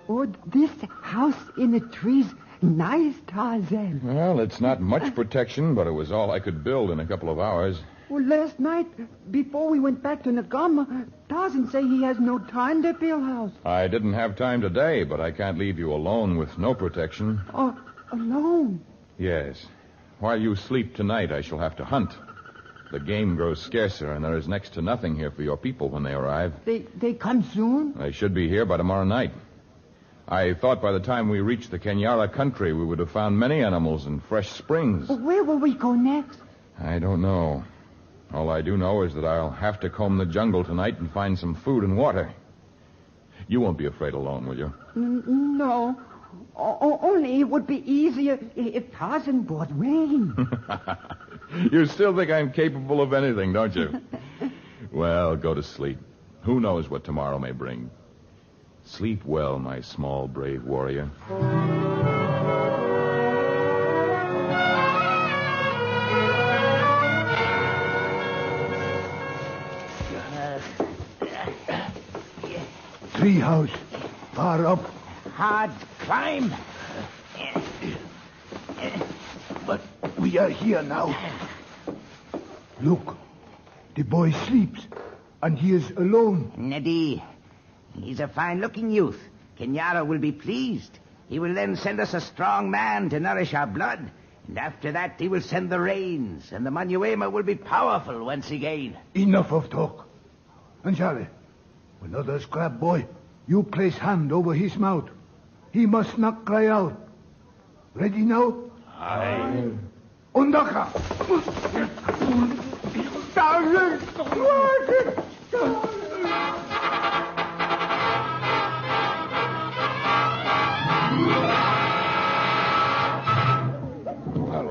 Oh, this house in the trees, nice, Tarzan. Well, it's not much protection, but it was all I could build in a couple of hours. Well, last night, before we went back to Nagama, Tarzan say he has no time to build house. I didn't have time today, but I can't leave you alone with no protection. Oh, alone? Yes. While you sleep tonight, I shall have to hunt. The game grows scarcer, and there is next to nothing here for your people when they arrive. They come soon? They should be here by tomorrow night. I thought by the time we reached the Kenyara country, we would have found many animals and fresh springs. Where will we go next? I don't know. All I do know is that I'll have to comb the jungle tonight and find some food and water. You won't be afraid alone, will you? No. Only it would be easier if Tarzan brought rain. You still think I'm capable of anything, don't you? Well, go to sleep. Who knows what tomorrow may bring. Sleep well, my small, brave warrior. Treehouse, far up. Hard climb. But we are here now. Look, the boy sleeps, and he is alone. Neddy, he's a fine-looking youth. Kenyara will be pleased. He will then send us a strong man to nourish our blood. And after that, he will send the rains, and the Manuema will be powerful once again. Enough of talk. Anjale, when others grab boy, you place hand over his mouth. He must not cry out. Ready now? Aye. Undaka!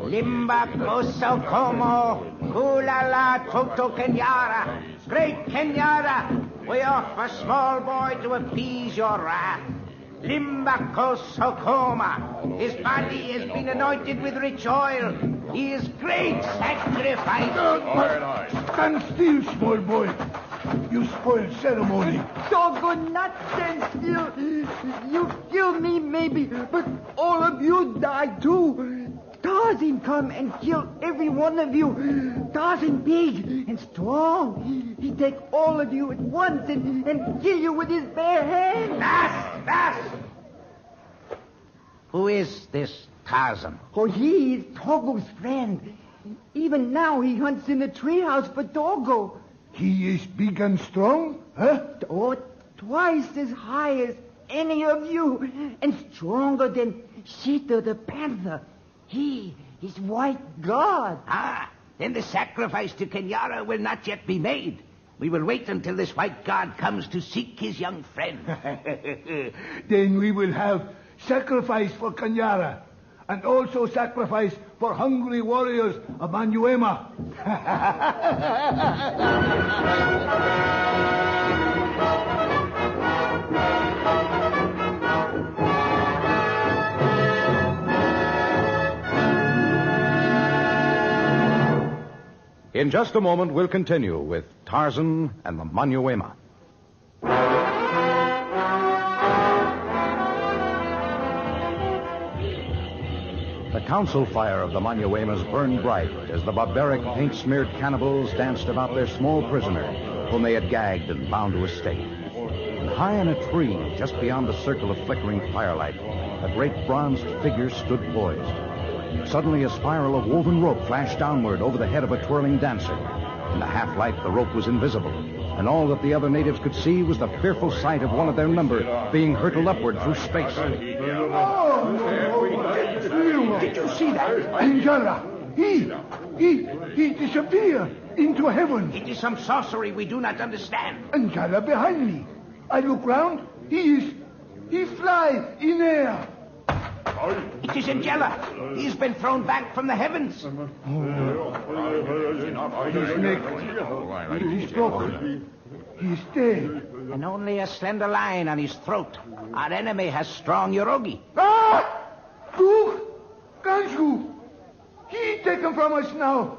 Limba Koso Como, Kulala Toto Kenyara. Great Kenyara, we offer small boy to appease your wrath. Limba Koso Koma. His body has been anointed with rich oil. He is great sacrifice. Stand still, small boy. You spoil ceremony. Togo, not stand still. You kill me, maybe, but all of you die too. Tarzan come and kill every one of you. Tarzan big and strong. He take all of you at once and kill you with his bare hands. That's. Who is this Tarzan? Oh, he is Togo's friend. Even now he hunts in the treehouse for Togo. He is big and strong, huh? Oh, twice as high as any of you, and stronger than Sita the panther. He is white god. Ah, then the sacrifice to Kenyara will not yet be made. We will wait until this white god comes to seek his young friend. Then we will have sacrifice for Kanyara, and also sacrifice for hungry warriors of Manyuema. In just a moment, we'll continue with Tarzan and the Manyuema. The council fire of the Manyuemas burned bright as the barbaric paint-smeared cannibals danced about their small prisoner, whom they had gagged and bound to a stake. And high in a tree, just beyond the circle of flickering firelight, a great bronzed figure stood poised. Suddenly, a spiral of woven rope flashed downward over the head of a twirling dancer. In the half-light, the rope was invisible, and all that the other natives could see was the fearful sight of one of their number being hurtled upward through space. Did you see that? Angela, he disappeared into heaven. It is some sorcery we do not understand. Angela behind me. I look round. He fly in air. It is Angela. He has been thrown back from the heavens. His neck is broken. He's dead. And only a slender line on his throat. Our enemy has strong Yorogi. Ah! Look! Ganshu! He taken from us now.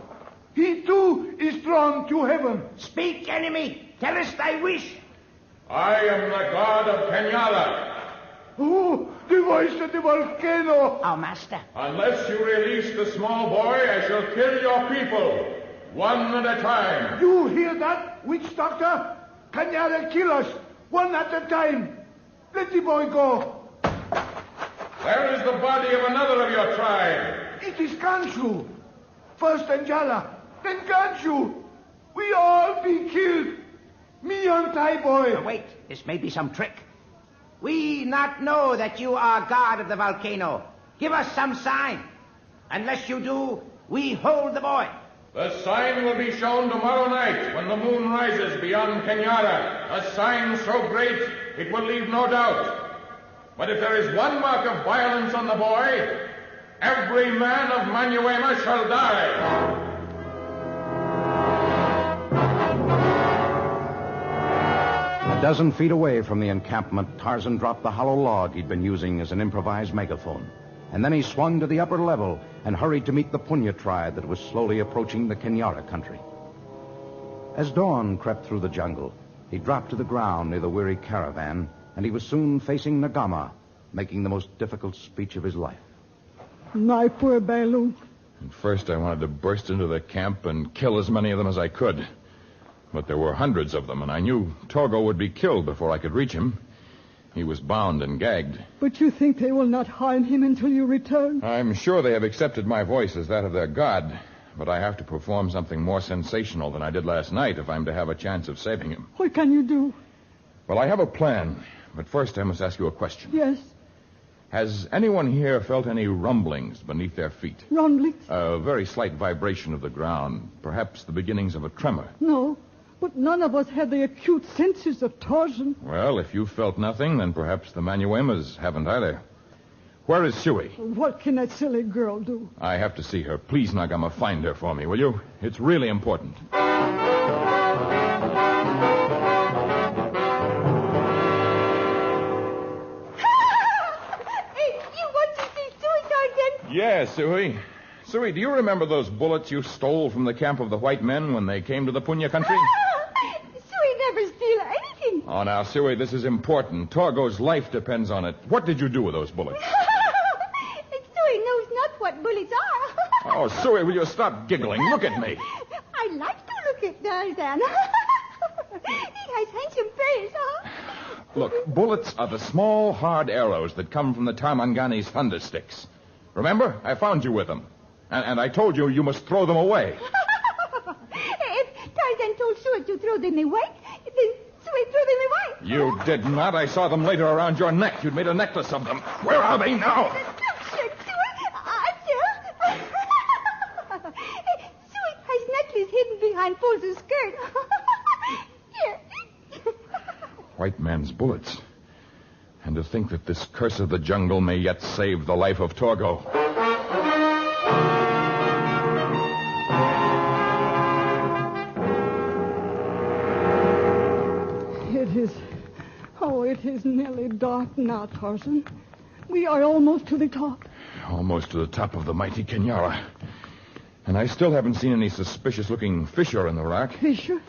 He too is drawn to heaven. Speak, enemy. Tell us thy wish. I am the god of Kenyala. Oh, the voice of the volcano. Our master. Unless you release the small boy, I shall kill your people, one at a time. You hear that, witch doctor? Kanyara kill us, one at a time. Let the boy go. Where is the body of another of your tribe? It is Ganshu. First Angela, then Ganshu. We all be killed. Me and Thai boy. Now wait, this may be some trick. We not know that you are god of the volcano. Give us some sign. Unless you do, we hold the boy. The sign will be shown tomorrow night when the moon rises beyond Kenyara. A sign so great it will leave no doubt. But if there is one mark of violence on the boy, every man of Manyuema shall die. A dozen feet away from the encampment, Tarzan dropped the hollow log he'd been using as an improvised megaphone. And then he swung to the upper level and hurried to meet the Punya tribe that was slowly approaching the Kenyara country. As dawn crept through the jungle, he dropped to the ground near the weary caravan, and he was soon facing Nagama, making the most difficult speech of his life. My poor Bailu. At first I wanted to burst into the camp and kill as many of them as I could. But there were hundreds of them, and I knew Togo would be killed before I could reach him. He was bound and gagged. But you think they will not harm him until you return? I'm sure they have accepted my voice as that of their god, but I have to perform something more sensational than I did last night if I'm to have a chance of saving him. What can you do? Well, I have a plan, but first I must ask you a question. Yes. Has anyone here felt any rumblings beneath their feet? Rumblings? A very slight vibration of the ground, perhaps the beginnings of a tremor. No, but none of us had the acute senses of Tarzan. Well, if you felt nothing, then perhaps the Manyuemas haven't either. Where is Sui? What can that silly girl do? I have to see her. Please, Nagama, find her for me, will you? It's really important. Yes, Sui. Sui, do you remember those bullets you stole from the camp of the white men when they came to the Punya country? Sui never steal anything. Oh, now, Sui, this is important. Torgo's life depends on it. What did you do with those bullets? Sui knows not what bullets are. Oh, Sui, will you stop giggling? Look at me. I like to look at Tarzan. He has handsome face, huh? Look, bullets are the small, hard arrows that come from the Tarmangani's thunder sticks. Remember? I found you with them. And I told you must throw them away. If Tarzan told Suet to throw them away, then Suet threw them away. You did not. I saw them later around your neck. You'd made a necklace of them. Where are they now? Suet has necklace hidden behind folds of skirt. Here. White man's bullets. And to think that this curse of the jungle may yet save the life of Torgo. It is nearly dark now, Tarzan. We are almost to the top. Almost to the top of the mighty Kenyara. And I still haven't seen any suspicious-looking fissure in the rock. Fissure?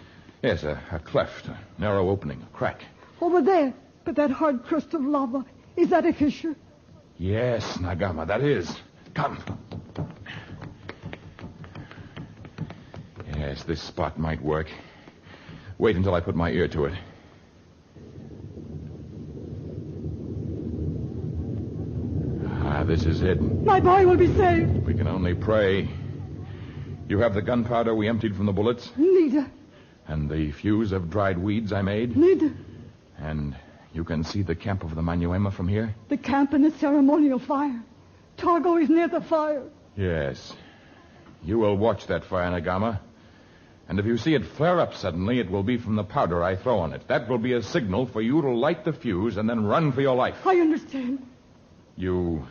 Yes, a cleft, a narrow opening, a crack. Over there, but that hard crust of lava. Is that a fissure? Yes, Nagama, that is. Come. Yes, this spot might work. Wait until I put my ear to it. This is it. My boy will be saved. We can only pray. You have the gunpowder we emptied from the bullets? Neither. And the fuse of dried weeds I made? Neither. And you can see the camp of the Manyuema from here? The camp and the ceremonial fire. Torgo is near the fire. Yes. You will watch that fire, Nagama. And if you see it flare up suddenly, it will be from the powder I throw on it. That will be a signal for you to light the fuse and then run for your life. I understand. You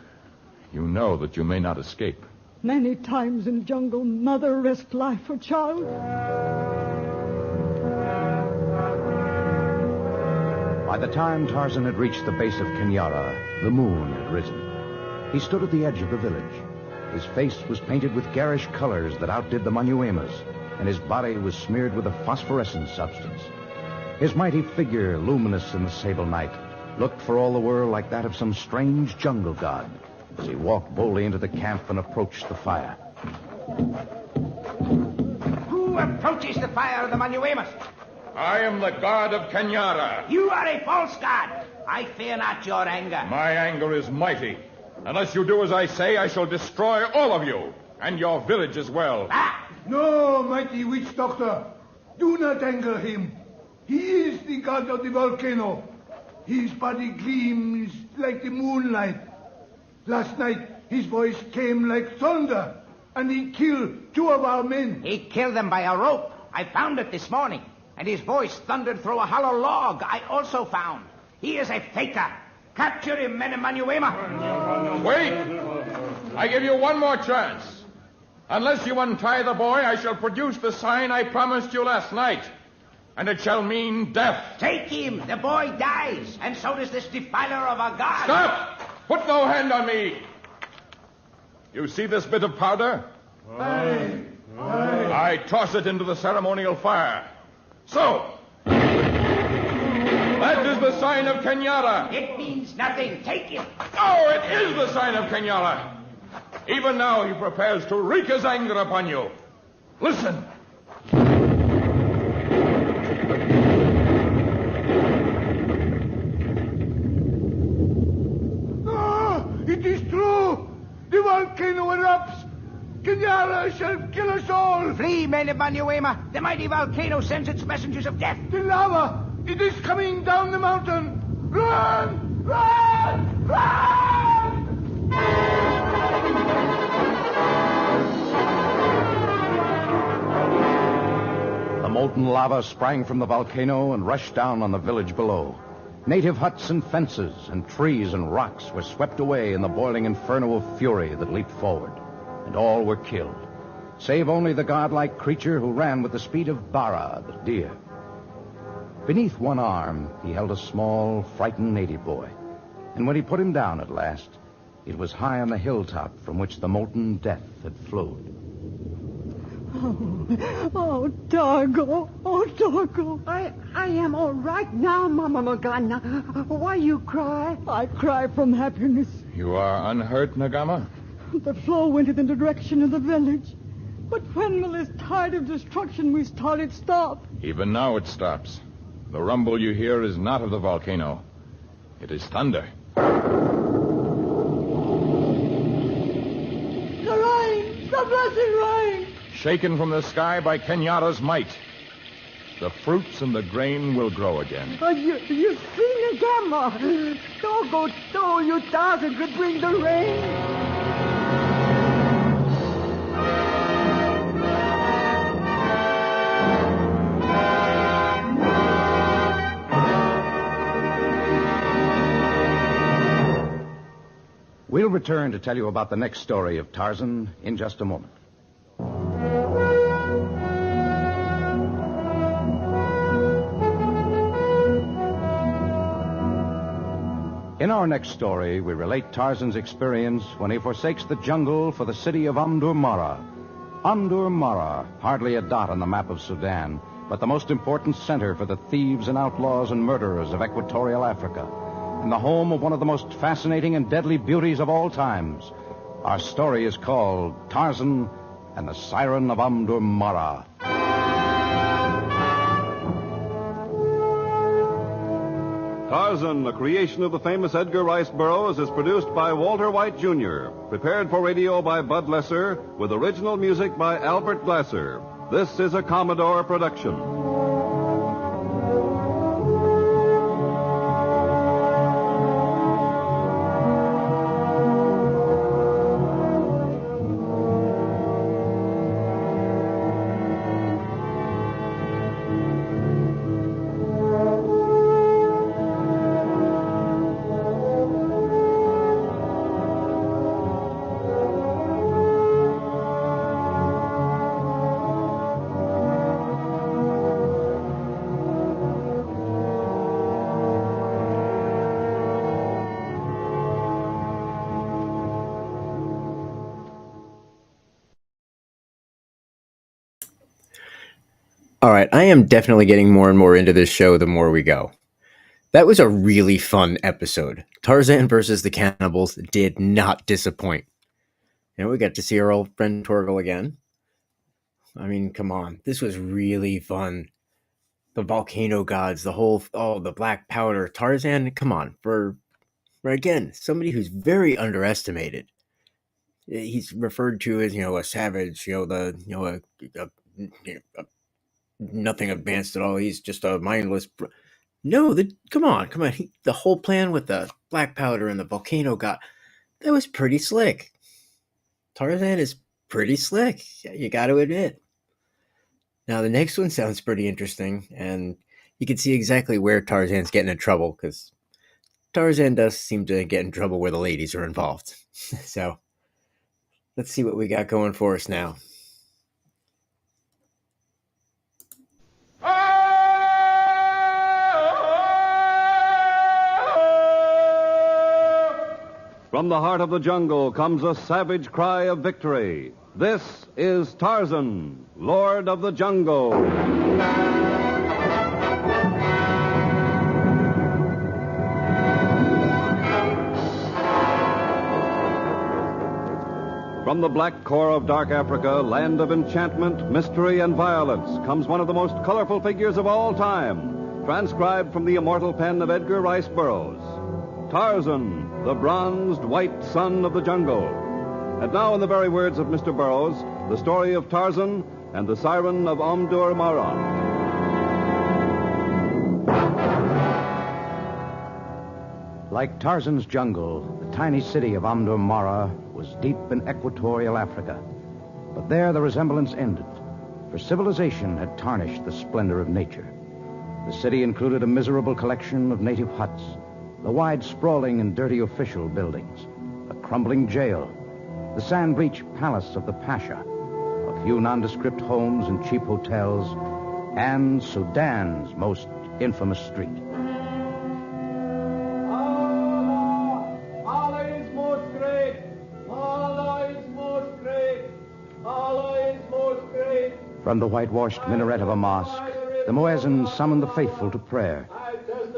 know that you may not escape. Many times in jungle, mother risked life for child. By the time Tarzan had reached the base of Kenyara, the moon had risen. He stood at the edge of the village. His face was painted with garish colors that outdid the Manyuema's, and his body was smeared with a phosphorescent substance. His mighty figure, luminous in the sable night, looked for all the world like that of some strange jungle god as he walked boldly into the camp and approached the fire. Who approaches the fire of the Manyuemas? I am the god of Kenyara. You are a false god. I fear not your anger. My anger is mighty. Unless you do as I say, I shall destroy all of you, and your village as well. No, mighty witch doctor. Do not anger him. He is the god of the volcano. His body gleams like the moonlight. Last night, his voice came like thunder, and he killed 2 of our men. He killed them by a rope. I found it this morning. And his voice thundered through a hollow log I also found. He is a faker. Capture him, men of Manyuema. Wait! I give you one more chance. Unless you untie the boy, I shall produce the sign I promised you last night. And it shall mean death. Take him. The boy dies. And so does this defiler of our God. Stop! Put no hand on me. You see this bit of powder? Aye. I toss it into the ceremonial fire. So. That is the sign of Kenyara. It means nothing. Take it. Oh, it is the sign of Kenyara. Even now he prepares to wreak his anger upon you. Listen. It is true! The volcano erupts! Kenyara shall kill us all! Flee, men of Manyuema! The mighty volcano sends its messengers of death! The lava! It is coming down the mountain! Run! Run! Run! The molten lava sprang from the volcano and rushed down on the village below. Native huts and fences and trees and rocks were swept away in the boiling inferno of fury that leaped forward, and all were killed, save only the godlike creature who ran with the speed of Bara, the deer. Beneath one arm, he held a small, frightened native boy, and when he put him down at last, it was high on the hilltop from which the molten death had flowed. Oh, Torgo. Oh, Torgo. I am all right now, Mama Morgana. Why you cry? I cry from happiness. You are unhurt, Nagama? The flow went in the direction of the village. But when will this tide of destruction we started stop? Even now it stops. The rumble you hear is not of the volcano. It is thunder. The rain! The shaken from the sky by Kenyatta's might. The fruits and the grain will grow again. You sing again, Ma. Togo told you Tarzan could bring the rain. We'll return to tell you about the next story of Tarzan in just a moment. In our next story, we relate Tarzan's experience when he forsakes the jungle for the city of Omdurmara. Omdurmara, hardly a dot on the map of Sudan, but the most important center for the thieves and outlaws and murderers of equatorial Africa, and the home of one of the most fascinating and deadly beauties of all times. Our story is called Tarzan and the Siren of Omdurmara. Tarzan, a creation of the famous Edgar Rice Burroughs, is produced by Walter White, Jr., prepared for radio by Bud Lesser, with original music by Albert Glasser. This is a Commodore production. All right, I am definitely getting more and more into this show the more we go. That was a really fun episode. Tarzan versus the Cannibals did not disappoint. We got to see our old friend Torgal again. I mean, come on. This was really fun. The volcano gods, the black powder. Tarzan, come on. For again, somebody who's very underestimated. He's referred to as, a savage, nothing advanced at all. He's just a mindless. No, come on. The whole plan with the black powder and the volcano god, that was pretty slick. Tarzan is pretty slick. You got to admit. Now the next one sounds pretty interesting, and you can see exactly where Tarzan's getting in trouble, because Tarzan does seem to get in trouble where the ladies are involved. So let's see what we got going for us now. From the heart of the jungle comes a savage cry of victory. This is Tarzan, Lord of the Jungle. From the black core of dark Africa, land of enchantment, mystery, and violence, comes one of the most colorful figures of all time, transcribed from the immortal pen of Edgar Rice Burroughs. Tarzan, the bronzed white son of the jungle. And now, in the very words of Mr. Burroughs, the story of Tarzan and the Siren of Omdurmara. Like Tarzan's jungle, the tiny city of Omdurmara was deep in equatorial Africa. But there the resemblance ended, for civilization had tarnished the splendor of nature. The city included a miserable collection of native huts, the wide, sprawling, and dirty official buildings, a crumbling jail, the sand-bleached palace of the Pasha, a few nondescript homes and cheap hotels, and Sudan's most infamous street. Allah is most great. Allah is most great. Allah is most great. From the whitewashed minaret of a mosque, the muezzin summoned the faithful to prayer.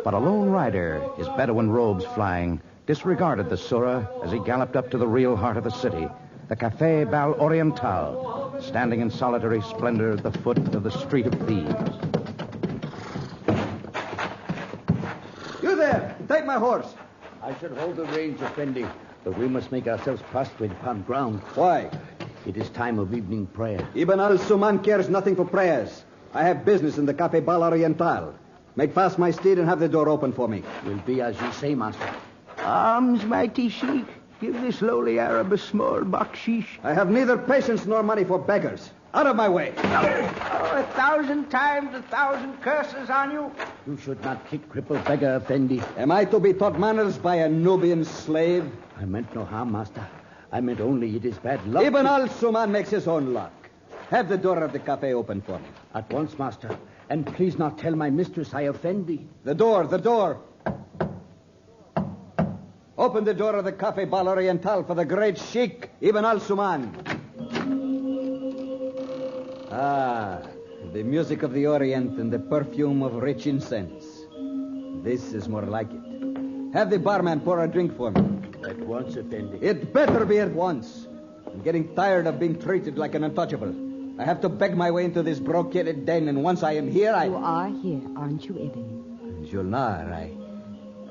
But a lone rider, his Bedouin robes flying, disregarded the surah as he galloped up to the real heart of the city, the Café Bal Oriental, standing in solitary splendor at the foot of the Street of Thieves. You there! Take my horse! I should hold the reins, Effendi, but we must make ourselves prostrate upon ground. Why? It is time of evening prayer. Ibn al-Suman cares nothing for prayers. I have business in the Cafe Bal Oriental. Make fast my steed and have the door open for me. Will be as you say, master. Arms, mighty Sheikh. Give this lowly Arab a small bakshish. I have neither patience nor money for beggars. Out of my way. Oh, 1,000 times 1,000 curses on you. You should not kick crippled beggar, Effendi. Am I to be taught manners by a Nubian slave? I meant no harm, master. I meant only it is bad luck. Ibn al-Suman makes his own luck. Have the door of the cafe open for me. At once, master. And please not tell my mistress I offend thee. The door. Open the door of the Cafe Bal Oriental for the great Sheikh, Ibn al-Suman. Ah, the music of the Orient and the perfume of rich incense. This is more like it. Have the barman pour a drink for me. At once, Effendi. It better be at once. I'm getting tired of being treated like an untouchable. I have to beg my way into this brocaded den, and once I am here, You are here, aren't you, Ibn? Julnar,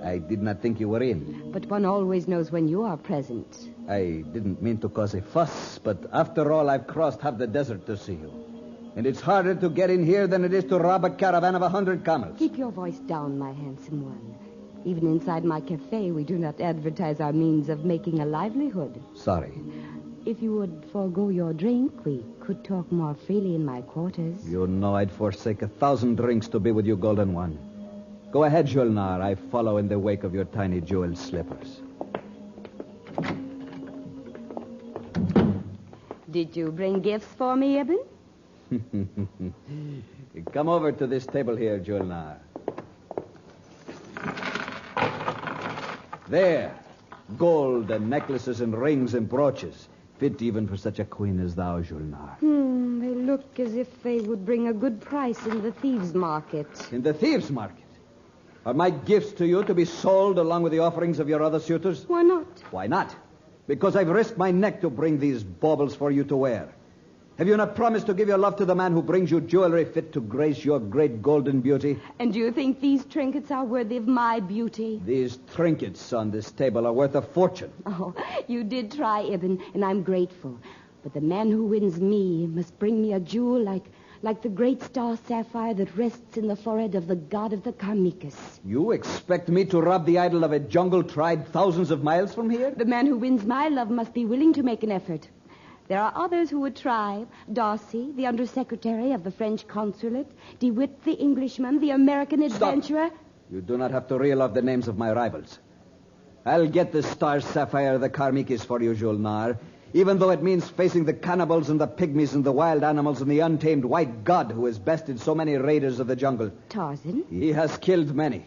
I did not think you were in. But one always knows when you are present. I didn't mean to cause a fuss, but after all, I've crossed half the desert to see you. And it's harder to get in here than it is to rob a caravan of 100 camels. Keep your voice down, my handsome one. Even inside my cafe, we do not advertise our means of making a livelihood. Sorry. If you would forego your drink, we could talk more freely in my quarters. You know I'd forsake 1,000 drinks to be with you, Golden One. Go ahead, Julnar. I follow in the wake of your tiny jeweled slippers. Did you bring gifts for me, Ibn? Come over to this table here, Julnar. There. Gold and necklaces and rings and brooches. Fit even for such a queen as thou, Julnar. They look as if they would bring a good price in the thieves' market. In the thieves' market? Are my gifts to you to be sold along with the offerings of your other suitors? Why not? Why not? Because I've risked my neck to bring these baubles for you to wear. Have you not promised to give your love to the man who brings you jewelry fit to grace your great golden beauty? And do you think these trinkets are worthy of my beauty? These trinkets on this table are worth a fortune. Oh, you did try, Ibn, and I'm grateful. But the man who wins me must bring me a jewel like the great star sapphire that rests in the forehead of the god of the Karmikas. You expect me to rob the idol of a jungle tribe thousands of miles from here? The man who wins my love must be willing to make an effort. There are others who would try. Darcy, the undersecretary of the French consulate. DeWitt, the Englishman. The American adventurer. Stop. You do not have to reel off the names of my rivals. I'll get the star sapphire of the Karmikis for you, Julnar, even though it means facing the cannibals and the pygmies and the wild animals and the untamed white god who has bested so many raiders of the jungle. Tarzan? He has killed many.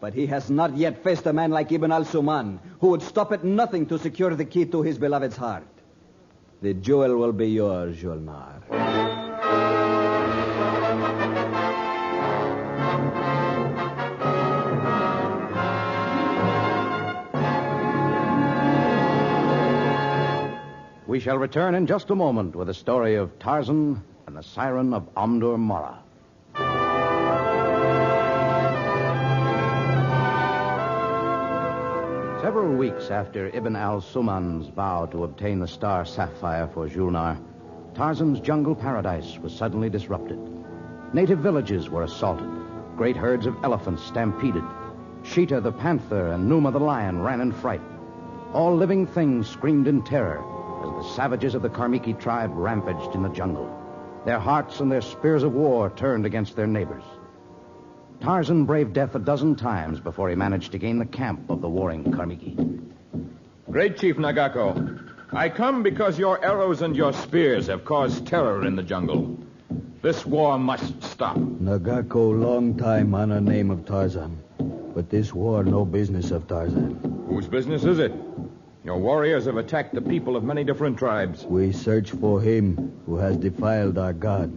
But he has not yet faced a man like Ibn al-Suman, who would stop at nothing to secure the key to his beloved's heart. The jewel will be yours, Julnar. We shall return in just a moment with the story of Tarzan and the Siren of Omdur Mora. Several weeks after Ibn al-Suman's vow to obtain the star sapphire for Julnar, Tarzan's jungle paradise was suddenly disrupted. Native villages were assaulted. Great herds of elephants stampeded. Sheeta the panther and Numa the lion ran in fright. All living things screamed in terror as the savages of the Karmiki tribe rampaged in the jungle. Their hearts and their spears of war turned against their neighbors. Tarzan braved death 12 times before he managed to gain the camp of the warring Karmiki. Great Chief Nagako, I come because your arrows and your spears have caused terror in the jungle. This war must stop. Nagako, long time honor name of Tarzan. But this war no business of Tarzan. Whose business is it? Your warriors have attacked the people of many different tribes. We search for him who has defiled our god.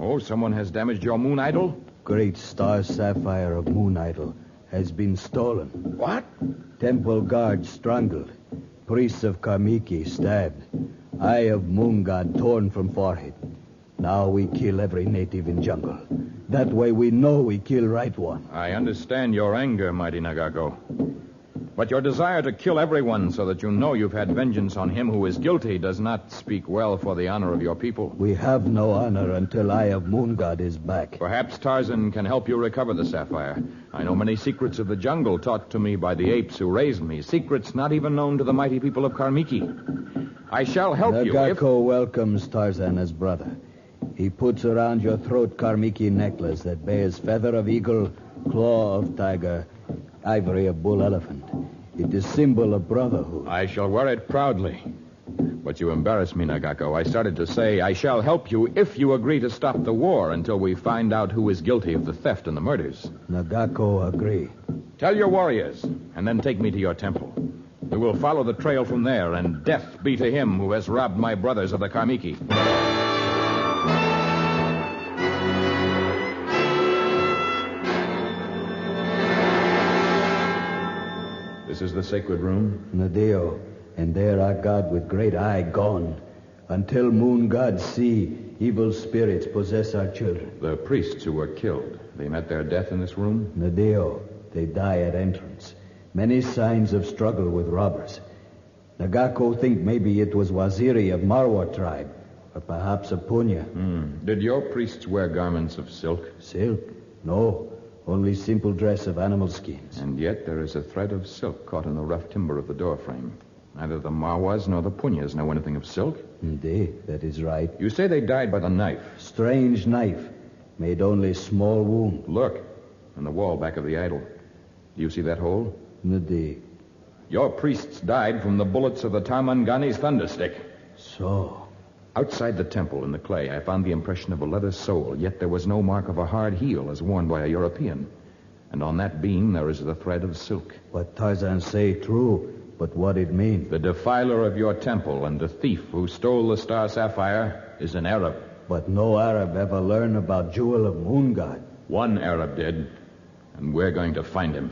Oh, someone has damaged your moon idol? Great star sapphire of moon idol has been stolen. What? Temple guards strangled. Priests of Karmiki stabbed. Eye of moon god torn from forehead. Now we kill every native in jungle. That way we know we kill right one. I understand your anger, mighty Nagako. But your desire to kill everyone so that you know you've had vengeance on him who is guilty does not speak well for the honor of your people. We have no honor until Eye of Moon God is back. Perhaps Tarzan can help you recover the sapphire. I know many secrets of the jungle taught to me by the apes who raised me, secrets not even known to the mighty people of Karmiki. I shall help you if... Nagako welcomes Tarzan as brother. He puts around your throat Karmiki necklace that bears feather of eagle, claw of tiger, ivory of bull elephant. It is symbol of brotherhood. I shall wear it proudly. But you embarrass me, Nagako. I started to say I shall help you if you agree to stop the war until we find out who is guilty of the theft and the murders. Nagako agree. Tell your warriors, and then take me to your temple. We will follow the trail from there, and death be to him who has robbed my brothers of the Karmiki. This is the sacred room? Nadeo, and there our God with great eye gone. Until moon gods see, evil spirits possess our children. The priests who were killed, they met their death in this room? Nadeo, they die at entrance. Many signs of struggle with robbers. Nagako think maybe it was Waziri of Marwa tribe, or perhaps of Punya. Did your priests wear garments of silk? Silk? No. Only simple dress of animal skins. And yet there is a thread of silk caught in the rough timber of the doorframe. Neither the Marwas nor the Punyas know anything of silk. Indeed, that is right. You say they died by the knife. Strange knife. Made only small wound. Look, on the wall back of the idol. Do you see that hole? Indeed. Your priests died from the bullets of the Tarmangani's thunderstick. So... Outside the temple in the clay, I found the impression of a leather sole, yet there was no mark of a hard heel as worn by a European. And on that beam there is the thread of silk. What Tarzan say true, but what it mean? The defiler of your temple and the thief who stole the star sapphire is an Arab. But no Arab ever learned about Jewel of Moon God. One Arab did, and we're going to find him.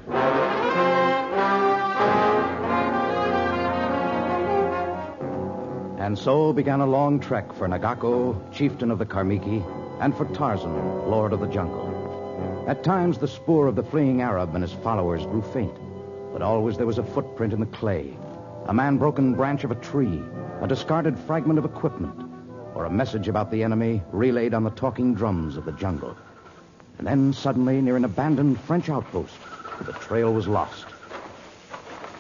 And so began a long trek for Nagako, chieftain of the Karmiki, and for Tarzan, lord of the jungle. At times, the spoor of the fleeing Arab and his followers grew faint, but always there was a footprint in the clay, a man-broken branch of a tree, a discarded fragment of equipment, or a message about the enemy relayed on the talking drums of the jungle. And then, suddenly, near an abandoned French outpost, the trail was lost.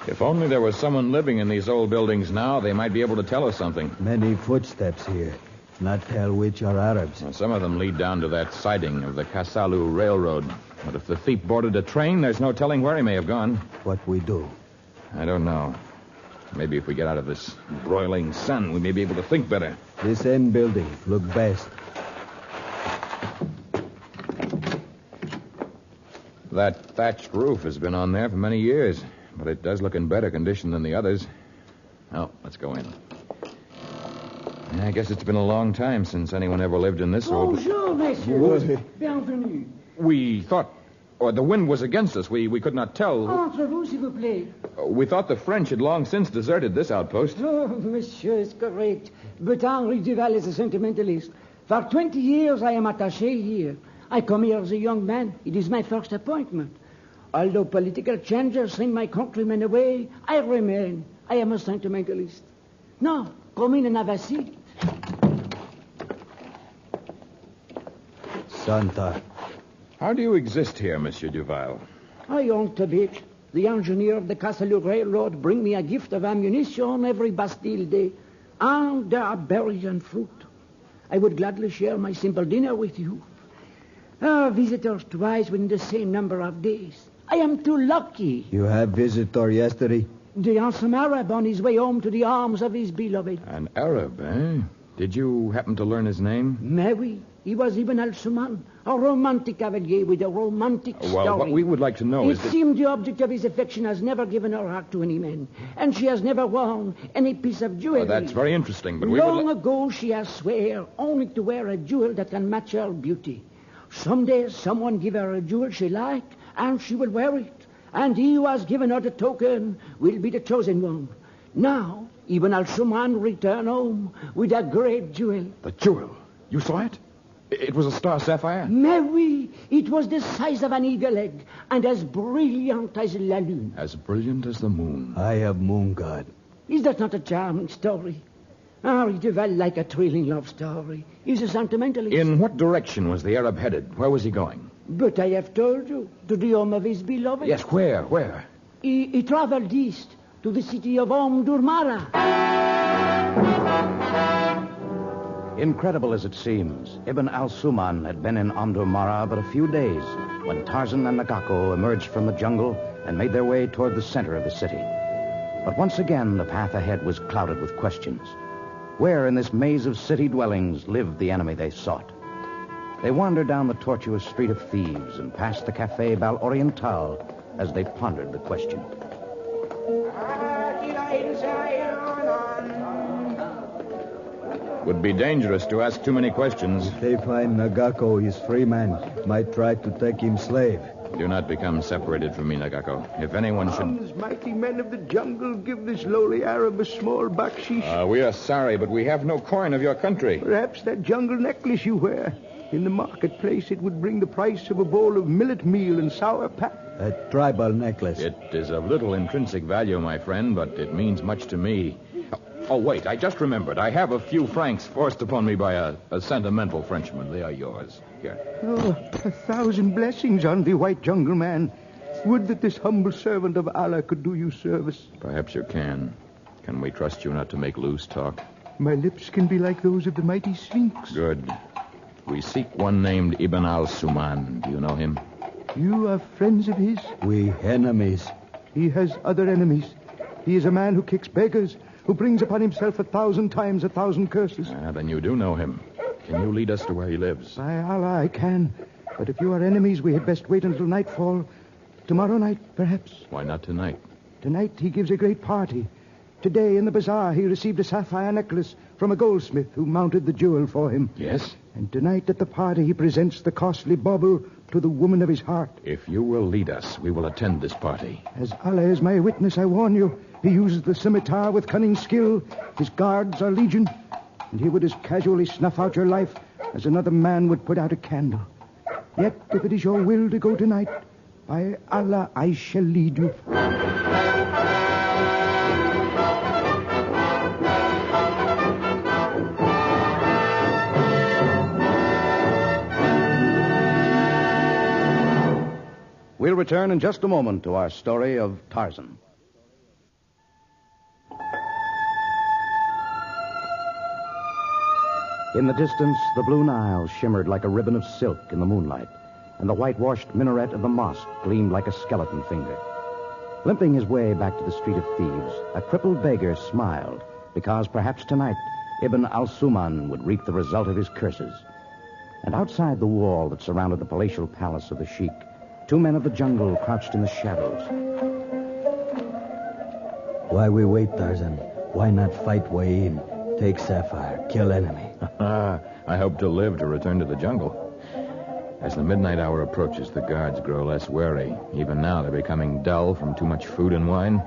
If only there was someone living in these old buildings now, they might be able to tell us something. Many footsteps here. Not tell which are Arabs. Well, some of them lead down to that siding of the Kasalu Railroad. But if the thief boarded a train, there's no telling where he may have gone. What we do? I don't know. Maybe if we get out of this broiling sun, we may be able to think better. This end building. Look best. That thatched roof has been on there for many years. But it does look in better condition than the others. Oh, let's go in. I guess it's been a long time since anyone ever lived in this old... Bonjour, messieurs. Bienvenue. We thought... Or the wind was against us. We could not tell. Entrez-vous, s'il vous plaît. We thought the French had long since deserted this outpost. Oh, monsieur is correct. But Henri Duval is a sentimentalist. For 20 years I am attaché here. I come here as a young man. It is my first appointment. Although political changes send my countrymen away, I remain. I am a sentimentalist. Now, come in and have a seat. Santa. How do you exist here, Monsieur Duval? I own a bit. The engineer of the Castle Railroad bring me a gift of ammunition every Bastille Day. And there are berries and fruit. I would gladly share my simple dinner with you. Visitors twice within the same number of days. I am too lucky. You have visitor yesterday? The handsome Arab on his way home to the arms of his beloved. An Arab, eh? Did you happen to learn his name? Maybe. He was Ibn al-Suman, a romantic cavalier with a romantic story. Well, what we would like to know is that... It seemed the object of his affection has never given her heart to any man, and she has never worn any piece of jewelry. Oh, that's very interesting, but Long ago, she has swear only to wear a jewel that can match her beauty. Someday, someone give her a jewel she like, and she will wear it. And he who has given her the token will be the chosen one. Now, Ibn al-Suman return home with a great jewel. The jewel? You saw it? It was a star sapphire? Mais oui, it was the size of an eagle egg and as brilliant as la lune. As brilliant as the moon. I have moon god. Is that not a charming story? Henri Duval like a thrilling love story. He's a sentimentalist. In what direction was the Arab headed? Where was he going? But I have told you, to the home of his beloved. Yes, where? He traveled east to the city of Omdurmara. Incredible as it seems, Ibn al-Suman had been in Omdurmara but a few days when Tarzan and Nagako emerged from the jungle and made their way toward the center of the city. But once again, the path ahead was clouded with questions. Where in this maze of city dwellings lived the enemy they sought? They wandered down the tortuous street of thieves and past the Café Bal Oriental as they pondered the question. Would be dangerous to ask too many questions. If they find Nagako, his free man, might try to take him slave. Do not become separated from me, Nagako. If anyone should... Mighty men of the jungle, give this lowly Arab a small bakshish. We are sorry, but we have no coin of your country. Perhaps that jungle necklace you wear. In the marketplace, it would bring the price of a bowl of millet meal and sour pap. A tribal necklace. It is of little intrinsic value, my friend, but it means much to me. Oh, wait, I just remembered. I have a few francs forced upon me by a sentimental Frenchman. They are yours. Here. Oh, 1,000 blessings on the white jungle man. Would that this humble servant of Allah could do you service. Perhaps you can. Can we trust you not to make loose talk? My lips can be like those of the mighty Sphinx. Good. We seek one named Ibn al-Suman. Do you know him? You are friends of his? We enemies. He has other enemies. He is a man who kicks beggars, who brings upon himself 1,000 times 1,000 curses. Then you do know him. Can you lead us to where he lives? By Allah, I can. But if you are enemies, we had best wait until nightfall. Tomorrow night, perhaps. Why not tonight? Tonight he gives a great party. Today, in the bazaar, he received a sapphire necklace from a goldsmith who mounted the jewel for him. Yes? And tonight at the party, he presents the costly bauble to the woman of his heart. If you will lead us, we will attend this party. As Allah is my witness, I warn you, he uses the scimitar with cunning skill. His guards are legion. And he would as casually snuff out your life as another man would put out a candle. Yet, if it is your will to go tonight, by Allah, I shall lead you. We'll return in just a moment to our story of Tarzan. In the distance, the blue Nile shimmered like a ribbon of silk in the moonlight, and the whitewashed minaret of the mosque gleamed like a skeleton finger. Limping his way back to the street of thieves, a crippled beggar smiled, because perhaps tonight Ibn al-Suman would reap the result of his curses. And outside the wall that surrounded the palatial palace of the sheik, two men of the jungle crouched in the shadows. Why we wait, Tarzan? Why not fight way in? Take Sapphire, kill enemy. I hope to live to return to the jungle. As the midnight hour approaches, the guards grow less wary. Even now, they're becoming dull from too much food and wine.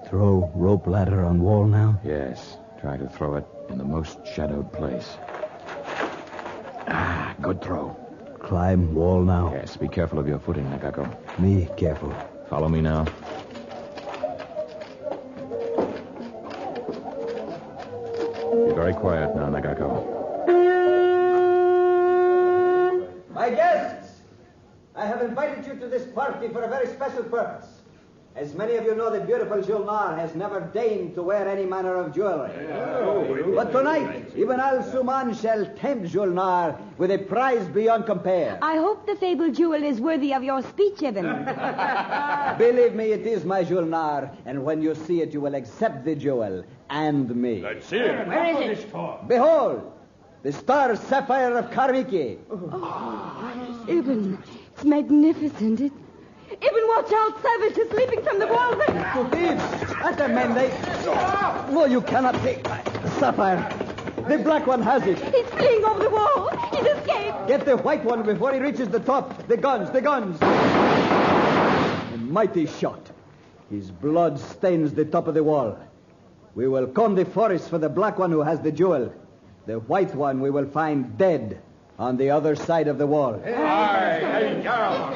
Throw rope ladder on wall now? Yes. Try to throw it in the most shadowed place. Good throw. Climb wall now? Yes, be careful of your footing, Nagako. Me careful. Follow me now. Be very quiet now, Nagako. My guests, I have invited you to this party for a very special purpose. As many of you know, the beautiful Julnar has never deigned to wear any manner of jewelry. But tonight, Ibn al-Suman shall tempt Julnar with a prize beyond compare. I hope the fabled jewel is worthy of your speech, Ibn. Believe me, it is my Julnar, and when you see it, you will accept the jewel and me. Let's see it. Where is it? Behold, the star sapphire of Karmiki. Ibn, it's magnificent. Ibn, watch out, savages leaping from the wall there. To thieves, at the men, they... No, you cannot take the sapphire. The black one has it. He's fleeing over the wall. He's escaped. Get the white one before he reaches the top. The guns. A mighty shot. His blood stains the top of the wall. We will comb the forest for the black one who has the jewel. The white one we will find dead On the other side of the wall. Hey, Jarl!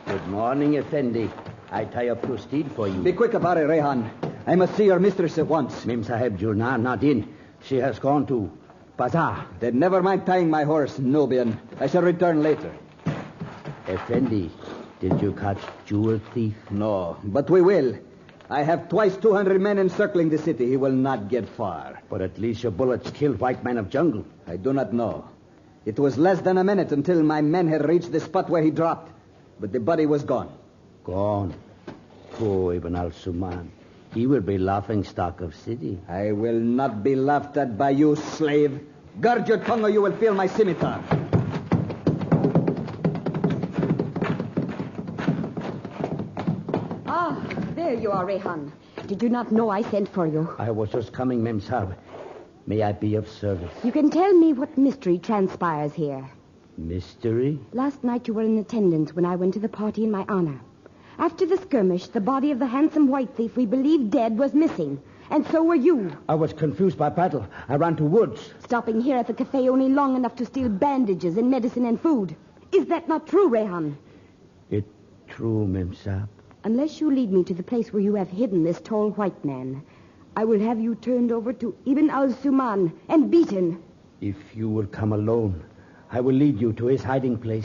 Good morning, Effendi. I tie up your steed for you. Be quick about it, Rehan. I must see your mistress at once. Mem Sahib Julnar not in. She has gone to Bazaar. Then never mind tying my horse, Nubian. I shall return later. Effendi, did you catch jewel thief? No, but we will. I have twice 200 men encircling the city. He will not get far. But at least your bullets killed white man of jungle. I do not know. It was less than a minute until my men had reached the spot where he dropped. But the body was gone. Gone. Poor Ibn al-Suman. He will be laughing stock of city. I will not be laughed at by you, slave. Guard your tongue or you will feel my scimitar. Ah, there you are, Rehan. Did you not know I sent for you? I was just coming, Mem Sahib. May I be of service? You can tell me what mystery transpires here. Mystery? Last night you were in attendance when I went to the party in my honor. After the skirmish, the body of the handsome white thief we believed dead was missing. And so were you. I was confused by battle. I ran to woods. Stopping here at the cafe only long enough to steal bandages and medicine and food. Is that not true, Rehan? It true, Mem Sahib. Unless you lead me to the place where you have hidden this tall white man, I will have you turned over to Ibn al-Suman and beaten. If you will come alone, I will lead you to his hiding place.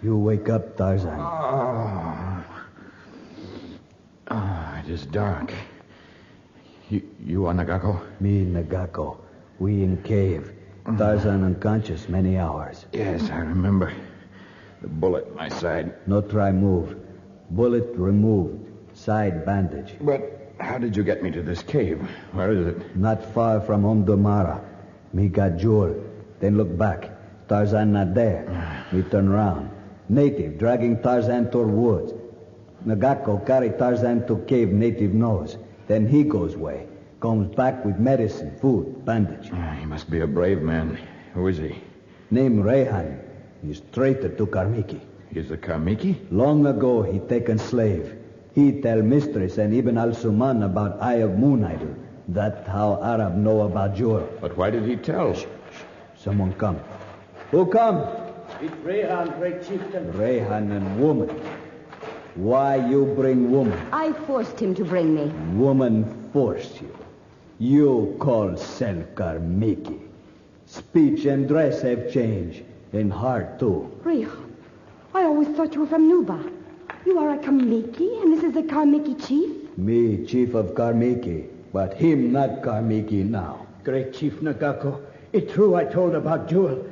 You wake up, Tarzan. It is dark. You are Nagako? Me, Nagako. We in cave. Tarzan unconscious many hours. Yes, I remember. The bullet in my side. No try move. Bullet removed. Side bandage. But how did you get me to this cave? Where is it? Not far from Omdomara. Me got jewel. Then look back. Tarzan not there. Me turn round. Native dragging Tarzan toward woods. Nagako carry Tarzan to cave native knows. Then he goes way. Comes back with medicine, food, bandage. He must be a brave man. Who is he? Name Rehan. He's traitor to Karmiki. He's a Karmiki? Long ago, he taken slave. He tell mistress and Ibn al-Suman about Eye of Moon Idol. That how Arab know about jewel. But why did he tell? Shh. Someone come. Who come? It's Rehan, great chieftain. Rehan and woman. Why you bring woman? I forced him to bring me. Woman force you. You call self Karmiki. Speech and dress have changed. And heart, too. Rehan, I always thought you were from Nuba. You are a Karmiki, and this is a Karmiki chief? Me, chief of Karmiki. But him not Karmiki now. Great Chief Nagako, it's true I told about jewel.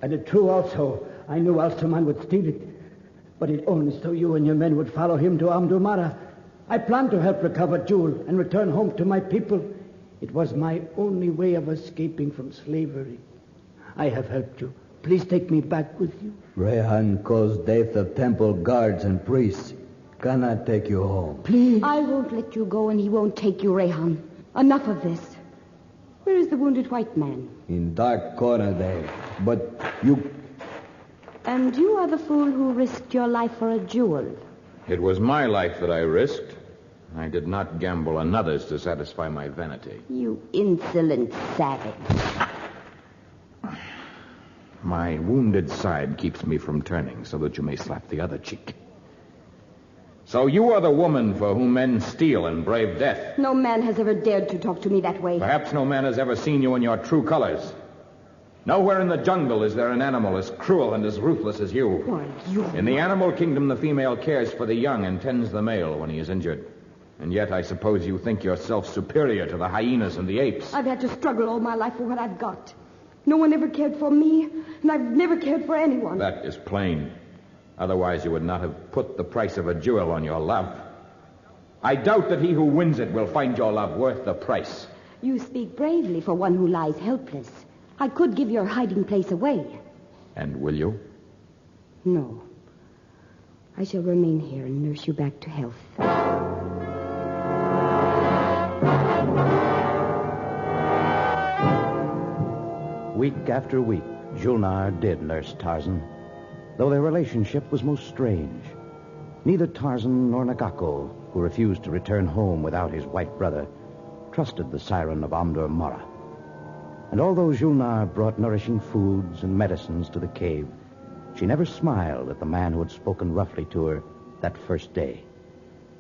And it's true also I knew Al-Saman would steal it. But it only so you and your men would follow him to Amdumara. I planned to help recover jewel and return home to my people. It was my only way of escaping from slavery. I have helped you. Please take me back with you. Rehan caused death of temple guards and priests. Cannot take you home. Please. I won't let you go, and he won't take you, Rehan. Enough of this. Where is the wounded white man? In dark corner there. But you... And you are the fool who risked your life for a jewel. It was my life that I risked. I did not gamble another's to satisfy my vanity. You insolent savage. My wounded side keeps me from turning so that you may slap the other cheek. So you are the woman for whom men steal and brave death. No man has ever dared to talk to me that way. Perhaps no man has ever seen you in your true colors. Nowhere in the jungle is there an animal as cruel and as ruthless as you. Why, you... In the animal kingdom, the female cares for the young and tends the male when he is injured. And yet I suppose you think yourself superior to the hyenas and the apes. I've had to struggle all my life for what I've got. No one ever cared for me, and I've never cared for anyone. That is plain. Otherwise, you would not have put the price of a jewel on your love. I doubt that he who wins it will find your love worth the price. You speak bravely for one who lies helpless. I could give your hiding place away. And will you? No. I shall remain here and nurse you back to health. Week after week, Julnar did nurse Tarzan, though their relationship was most strange. Neither Tarzan nor Nagako, who refused to return home without his white brother, trusted the siren of Amdur Mara. And although Julnar brought nourishing foods and medicines to the cave, she never smiled at the man who had spoken roughly to her that first day.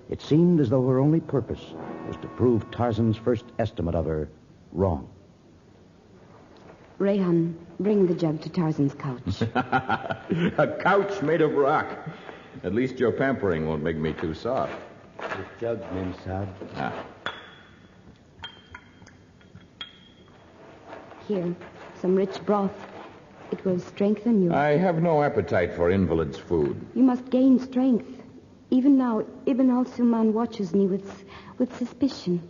It seemed as though her only purpose was to prove Tarzan's first estimate of her wrong. Rehan, bring the jug to Tarzan's couch. A couch made of rock. At least your pampering won't make me too soft. The jug, Mem Sab. Here, some rich broth. It will strengthen you. I have no appetite for invalid's food. You must gain strength. Even now, Ibn al-Suman watches me with suspicion.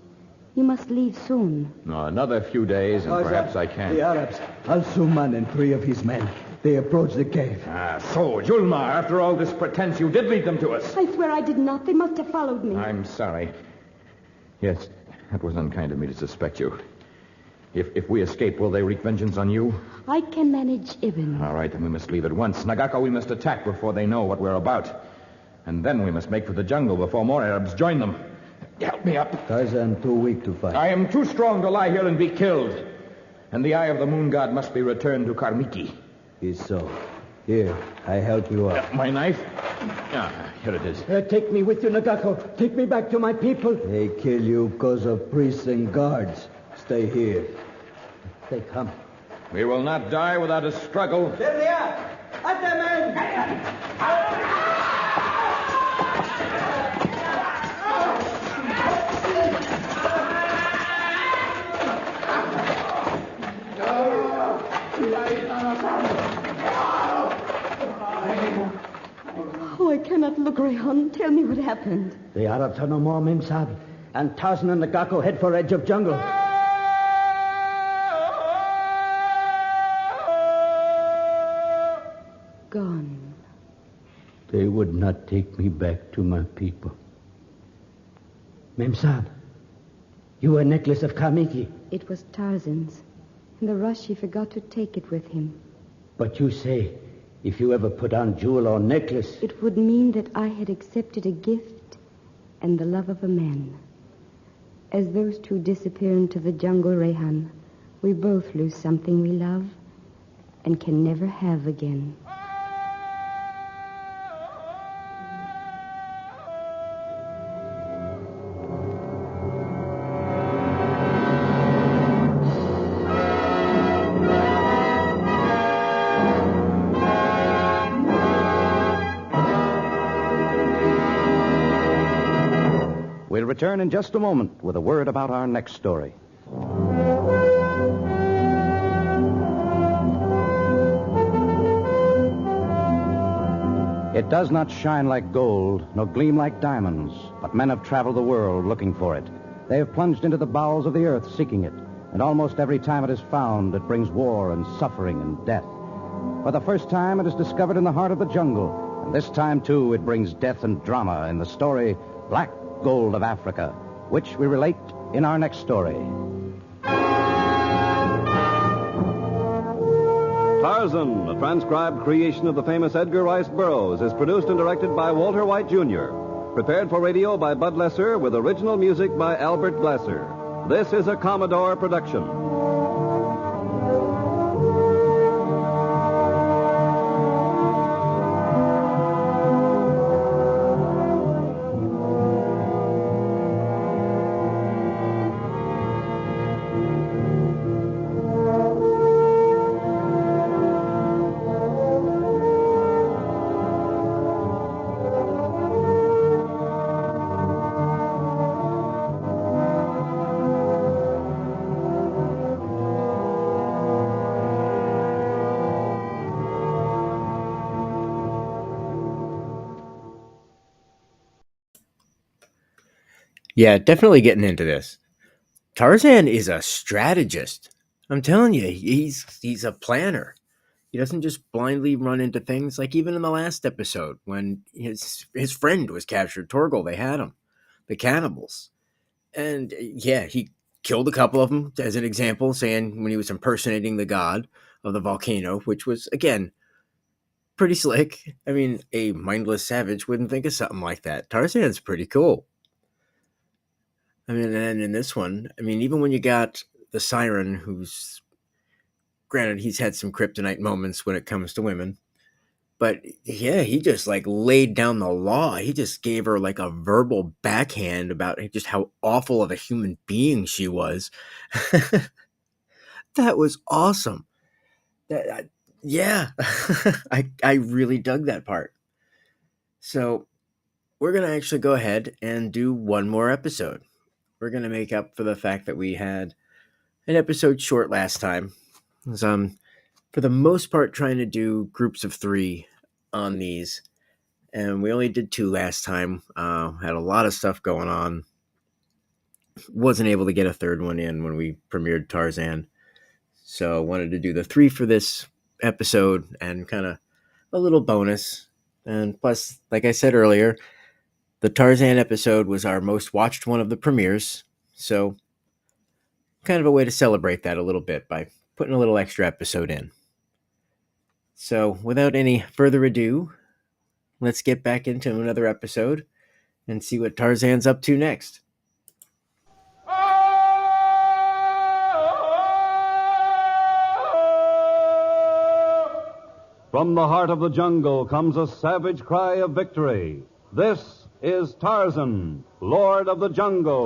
You must leave soon. No, another few days, and perhaps I can. The Arabs, Al-Suman and 3 of his men. They approach the cave. So, Julnar, after all this pretense, you did lead them to us. I swear I did not. They must have followed me. I'm sorry. Yes, that was unkind of me to suspect you. If we escape, will they wreak vengeance on you? I can manage Ibn. All right, then we must leave at once. Nagako, we must attack before they know what we're about. And then we must make for the jungle before more Arabs join them. Help me up. Tarzan too weak to fight. I am too strong to lie here and be killed. And the eye of the moon god must be returned to Karmiki. Is so. Here, I help you up. My knife? Here it is. Take me with you, Nagako. Take me back to my people. They kill you because of priests and guards. Stay here. They come. We will not die without a struggle. There they are. At them men. Oh, I cannot look, Rehan. Tell me what happened. The Arabs are no more, Mem Sab. And Tarzan and Nagako head for edge of jungle. Gone. They would not take me back to my people. Mem Sab, you a necklace of Karmiki. It was Tarzan's. In the rush, he forgot to take it with him. But you say, if you ever put on jewel or necklace... It would mean that I had accepted a gift and the love of a man. As those two disappear into the jungle, Rehan, we both lose something we love and can never have again. We'll return in just a moment with a word about our next story. It does not shine like gold, nor gleam like diamonds, but men have traveled the world looking for it. They have plunged into the bowels of the earth seeking it, and almost every time it is found, it brings war and suffering and death. For the first time, it is discovered in the heart of the jungle, and this time, too, it brings death and drama in the story Black Gold of Africa, which we relate in our next story. Tarzan, a transcribed creation of the famous Edgar Rice Burroughs, is produced and directed by Walter White, Jr. Prepared for radio by Bud Lesser with original music by Albert Glasser. This is a Commodore production. Yeah, definitely getting into this. Tarzan is a strategist. I'm telling you, he's a planner. He doesn't just blindly run into things. Like even in the last episode when his friend was captured, Torgal, they had him, the cannibals, and yeah, he killed a couple of them as an example, saying when he was impersonating the god of the volcano, which was, again, pretty slick. I mean, a mindless savage wouldn't think of something like that. Tarzan's pretty cool. I mean, and in this one, I mean, even when you got the Siren, who's, granted, he's had some kryptonite moments when it comes to women, but yeah, he just like laid down the law. He just gave her like a verbal backhand about just how awful of a human being she was. That was awesome. Yeah, I really dug that part. So we're going to actually go ahead and do one more episode. We're going to make up for the fact that we had an episode short last time. For the most part, trying to do groups of 3 on these. And we only did 2 last time. Had a lot of stuff going on. Wasn't able to get a third one in when we premiered Tarzan. So wanted to do the 3 for this episode and kind of a little bonus. And plus, like I said earlier, the Tarzan episode was our most watched one of the premieres. So kind of a way to celebrate that a little bit by putting a little extra episode in. So without any further ado, let's get back into another episode and see what Tarzan's up to next. From the heart of the jungle comes a savage cry of victory. This is Tarzan, Lord of the Jungle.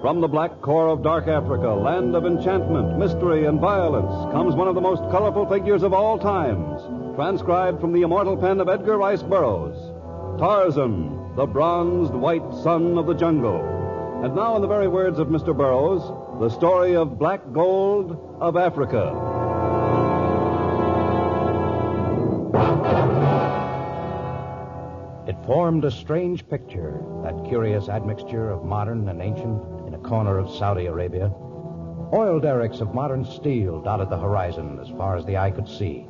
From the black core of dark Africa, land of enchantment, mystery, and violence, comes one of the most colorful figures of all times, transcribed from the immortal pen of Edgar Rice Burroughs. Tarzan, the bronzed white son of the jungle. And now, in the very words of Mr. Burroughs, the story of Black Gold of Africa. It formed a strange picture, that curious admixture of modern and ancient in a corner of Saudi Arabia. Oil derricks of modern steel dotted the horizon as far as the eye could see.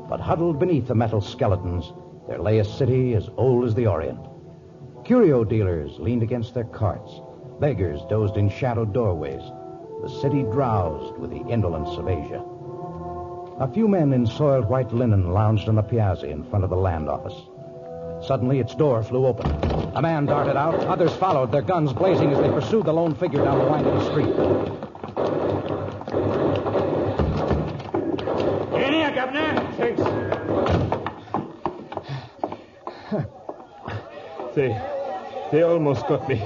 But huddled beneath the metal skeletons, there lay a city as old as the Orient. Curio dealers leaned against their carts. Beggars dozed in shadowed doorways. The city drowsed with the indolence of Asia. A few men in soiled white linen lounged on the piazza in front of the land office. Suddenly, its door flew open. A man darted out. Others followed, their guns blazing as they pursued the lone figure down the winding street. In here, Governor. Thanks. They almost got me.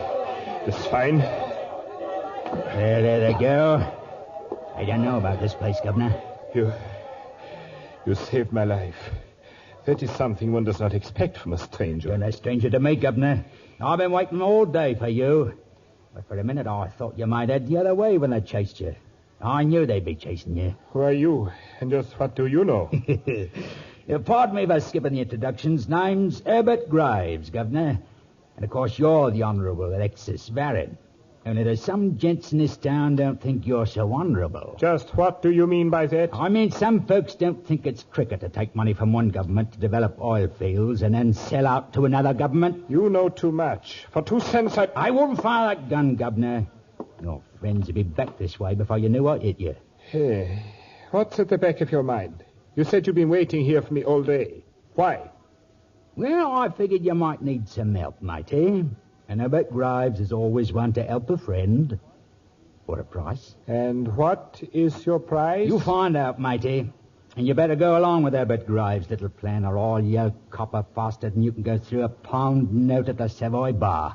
The swine. There they go. I don't know about this place, Governor. You saved my life. That is something one does not expect from a stranger. You're no stranger to me, Governor. I've been waiting all day for you. But for a minute, I thought you might head the other way when I chased you. I knew they'd be chasing you. Who are you? And just what do you know? Pardon me for skipping the introductions. Name's Herbert Graves, Governor. And, of course, you're the Honourable Alexis Varron. Only there's some gents in this town don't think you're so honourable. Just what do you mean by that? I mean, some folks don't think it's cricket to take money from one government to develop oil fields and then sell out to another government. You know too much. For 2 cents, I wouldn't fire that gun, Governor. Your friends would be back this way before you knew I hit you. Hey, what's at the back of your mind? You said you've been waiting here for me all day. Why? Well, I figured you might need some help, matey. And Herbert Graves is always one to help a friend. For a price. And what is your price? You'll find out, matey. And you better go along with Herbert Graves' little plan, or I'll yell copper faster than you can go through a pound note at the Savoy Bar.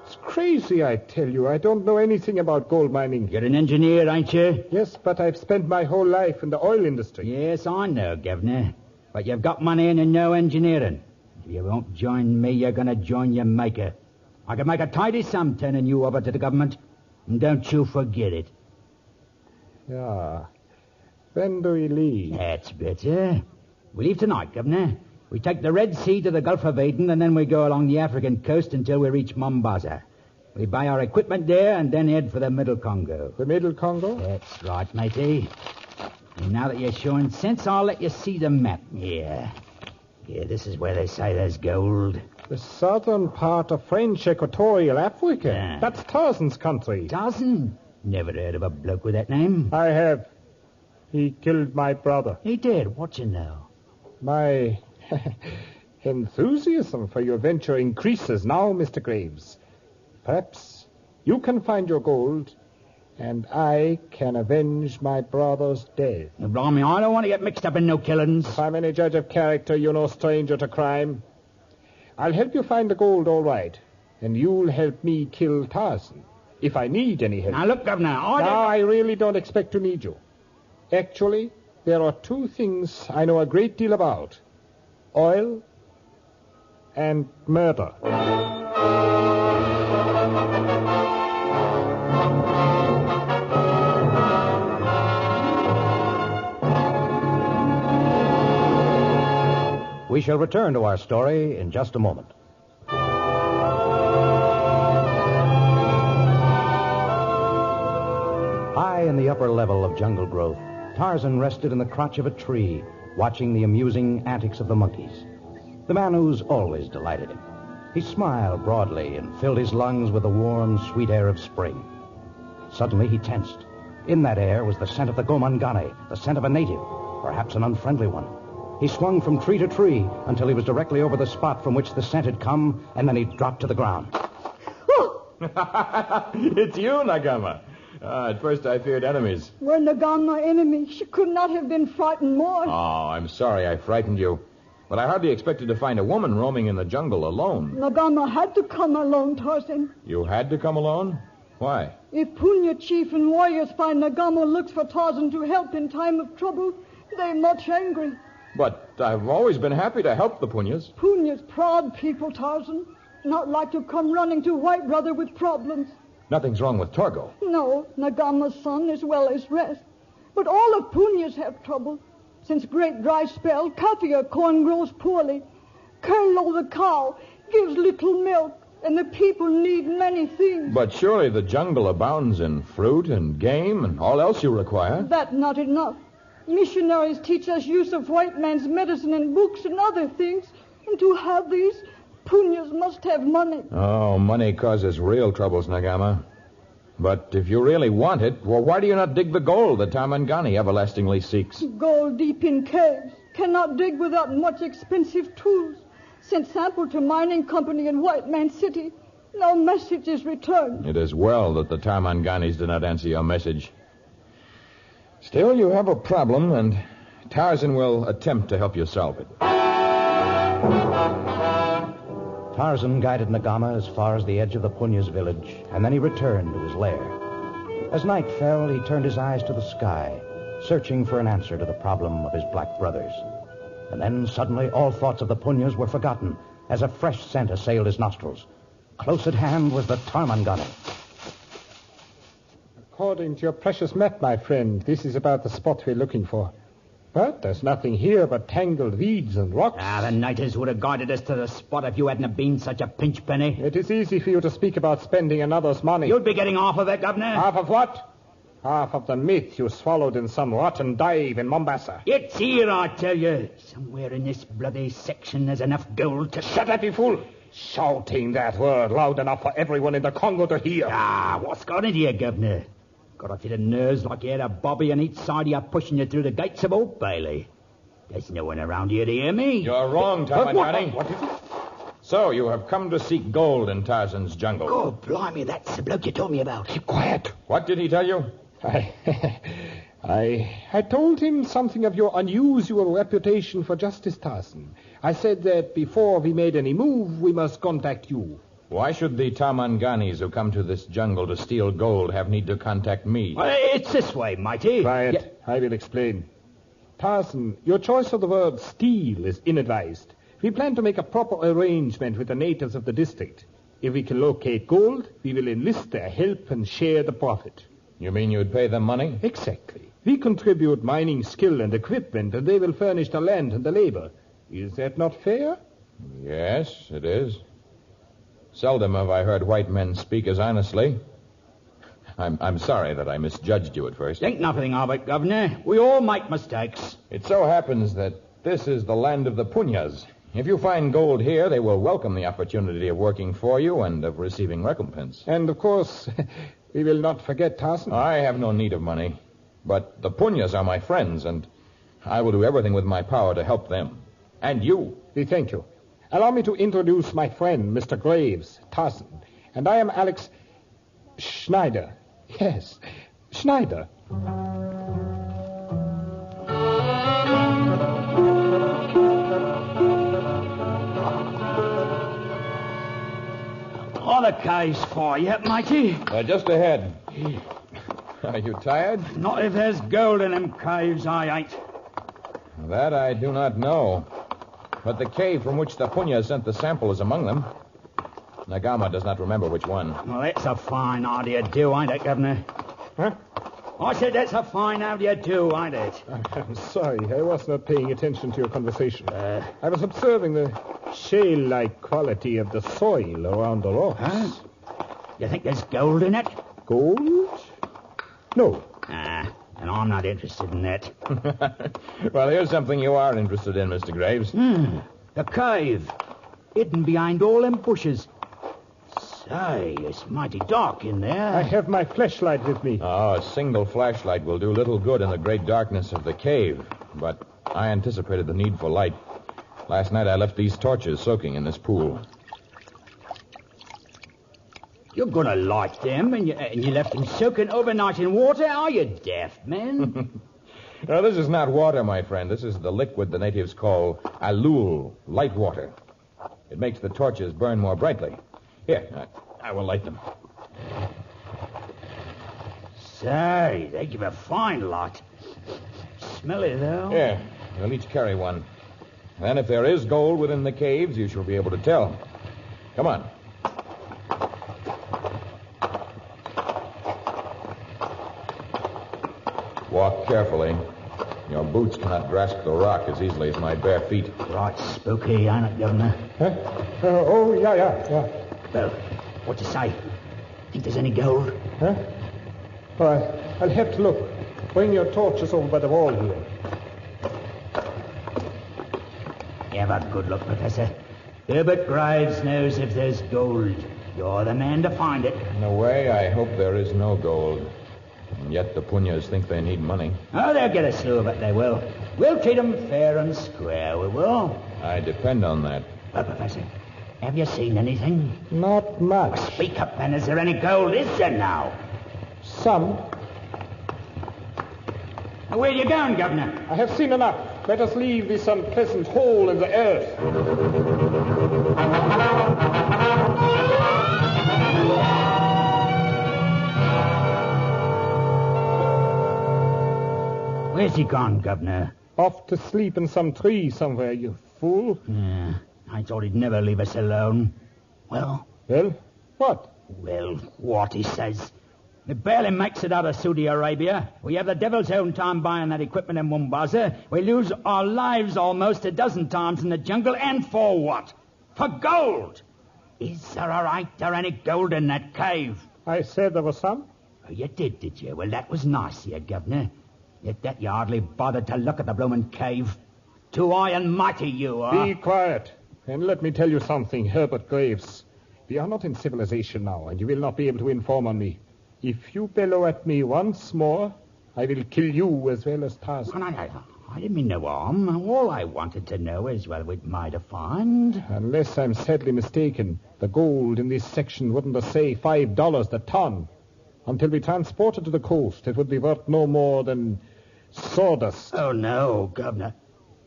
It's crazy, I tell you. I don't know anything about gold mining. You're an engineer, ain't you? Yes, but I've spent my whole life in the oil industry. Yes, I know, Governor. But you've got money and you know engineering. If you won't join me, you're going to join your maker. I can make a tidy sum turning you over to the government. And don't you forget it. Yeah. When do we leave? That's better. We leave tonight, Governor. We take the Red Sea to the Gulf of Aden, and then we go along the African coast until we reach Mombasa. We buy our equipment there and then head for the Middle Congo. The Middle Congo? That's right, matey. And now that you're showing sense, I'll let you see the map. Here, this is where they say there's gold. The southern part of French Equatorial Africa. Yeah. That's Tarzan's country. Tarzan? Never heard of a bloke with that name. I have. He killed my brother. He did? What you know? My enthusiasm for your venture increases now, Mr. Graves. Perhaps you can find your gold, and I can avenge my brother's death. Blimey, I don't want to get mixed up in no killings. If I'm any judge of character, you're no stranger to crime. I'll help you find the gold, all right, and you'll help me kill Tarzan, if I need any help. Now, look, Governor, I really don't expect to need you. Actually, there are two things I know a great deal about. Oil and murder. We shall return to our story in just a moment. High in the upper level of jungle growth, Tarzan rested in the crotch of a tree, watching the amusing antics of the monkeys. The manus always delighted him. He smiled broadly and filled his lungs with the warm, sweet air of spring. Suddenly he tensed. In that air was the scent of the gomangane, the scent of a native, perhaps an unfriendly one. He swung from tree to tree until he was directly over the spot from which the scent had come, and then he dropped to the ground. It's you, Nagama. At first I feared enemies. Were Nagama enemy, she could not have been frightened more. Oh, I'm sorry I frightened you. But I hardly expected to find a woman roaming in the jungle alone. Nagama had to come alone, Tarzan. You had to come alone? Why? If Punya chief and warriors find Nagama looks for Tarzan to help in time of trouble, they're much angry. But I've always been happy to help the Punyas. Punya's proud people, Tarzan. Not like to come running to White Brother with problems. Nothing's wrong with Torgo. No, Nagama's son as well as rest. But all of Punya's have trouble. Since great dry spell, Kafia corn grows poorly. Kerlo the cow gives little milk, and the people need many things. But surely the jungle abounds in fruit and game and all else you require. That not enough. Missionaries teach us use of white man's medicine and books and other things. And to have these, Punyas must have money. Oh, money causes real troubles, Nagama. But if you really want it, well, why do you not dig the gold that Tarmangani everlastingly seeks? Gold deep in caves. Cannot dig without much expensive tools. Sent sample to mining company in White Man City. No message is returned. It is well that the Tarmanganis did not answer your message. Still, you have a problem, and Tarzan will attempt to help you solve it. Tarzan guided Nagama as far as the edge of the Punya's village, and then he returned to his lair. As night fell, he turned his eyes to the sky, searching for an answer to the problem of his black brothers. And then, suddenly, all thoughts of the Punyas were forgotten, as a fresh scent assailed his nostrils. Close at hand was the Tarmangani. According to your precious map, my friend, this is about the spot we're looking for. But there's nothing here but tangled weeds and rocks. The natives would have guided us to the spot if you hadn't been such a pinch penny. It is easy for you to speak about spending another's money. You'd be getting half of it, Governor. Half of what? Half of the myth you swallowed in some rotten dive in Mombasa. It's here, I tell you. Somewhere in this bloody section there's enough gold to... Shut up, you fool! Shouting that word loud enough for everyone in the Congo to hear. What's got into you, Governor? Got a fit of nerves like you had a bobby on each side of you pushing you through the gates of Old Bailey. There's no one around here to hear me. You're wrong, Tarmangani. What is it? So, you have come to seek gold in Tarzan's jungle. Oh, blimey, that's the bloke you told me about. Keep quiet. What did he tell you? I told him something of your unusual reputation for justice, Tarzan. I said that before we made any move, we must contact you. Why should the Tarmanganis who come to this jungle to steal gold have need to contact me? It's this way, matey. Quiet. I will explain. Tarzan, your choice of the word steal is inadvised. We plan to make a proper arrangement with the natives of the district. If we can locate gold, we will enlist their help and share the profit. You mean you'd pay them money? Exactly. We contribute mining skill and equipment, and they will furnish the land and the labor. Is that not fair? Yes, it is. Seldom have I heard white men speak as honestly. I'm sorry that I misjudged you at first. Ain't nothing of it, Governor. We all make mistakes. It so happens that this is the land of the Punyas. If you find gold here, they will welcome the opportunity of working for you and of receiving recompense. And, of course, we will not forget Tarzan. I have no need of money. But the Punyas are my friends, and I will do everything with my power to help them. And you. We thank you. Allow me to introduce my friend, Mr. Graves, Tarzan. And I am Alex Schneider. Yes, Schneider. All the caves for you, matey. Just ahead. Are you tired? Not if there's gold in them caves, I ain't. That I do not know. But the cave from which the Punya sent the sample is among them. Nagama does not remember which one. Well, that's a fine idea, too, ain't it, Governor? Huh? I said that's a fine idea, too, ain't it? I'm sorry. I was not paying attention to your conversation. I was observing the shale-like quality of the soil around the rocks. Huh? You think there's gold in it? Gold? No. And I'm not interested in that. Well, here's something you are interested in, Mr. Graves. The cave. Hidden behind all them bushes. Say, it's mighty dark in there. I have my flashlight with me. Oh, a single flashlight will do little good in the great darkness of the cave. But I anticipated the need for light. Last night I left these torches soaking in this pool. You're going to light them, and you left them soaking overnight in water? Are you deaf, man? No, this is not water, my friend. This is the liquid the natives call alul, light water. It makes the torches burn more brightly. Here, I will light them. Say, they give a fine light. Smelly, though. Here, we'll each carry one. Then if there is gold within the caves, you shall be able to tell. Come on. Walk carefully. Your boots cannot grasp the rock as easily as my bare feet. Right spooky, ain't it, Governor? Huh? Yeah. Well, what you say? Think there's any gold? Huh? All right, I'll have to look. Bring your torches over by the wall here. Have a good look, Professor. Herbert Graves knows if there's gold. You're the man to find it. In a way, I hope there is no gold. And yet the Punyas think they need money. Oh, they'll get a slew of it, they will. We'll treat them fair and square, we will. I depend on that. Well, Professor, have you seen anything? Not much. Well, speak up, then. Is there any gold? Is there now? Some. Now, where are you going, Governor? I have seen enough. Let us leave this unpleasant hole in the earth. Where's he gone, Governor? Off to sleep in some tree somewhere, you fool. Yeah, I thought he'd never leave us alone. Well? Well, what? Well, what, he says. It barely makes it out of Saudi Arabia. We have the devil's own time buying that equipment in Mombasa. We lose our lives almost a dozen times in the jungle, and for what? For gold! Is there any gold in that cave? I said there was some. Oh, you did you? Well, that was nice of you, Governor. Yet that you hardly bothered to look at the bloomin' cave. Too high and mighty you are. Be quiet, and let me tell you something, Herbert Graves. We are not in civilization now, and you will not be able to inform on me. If you bellow at me once more, I will kill you as well as Tarzan. I didn't mean no harm. All I wanted to know is whether we might have found. Unless I'm sadly mistaken, the gold in this section wouldn't say $5 a ton. Until we transport it to the coast, it would be worth no more than sawdust. Oh, no, Governor.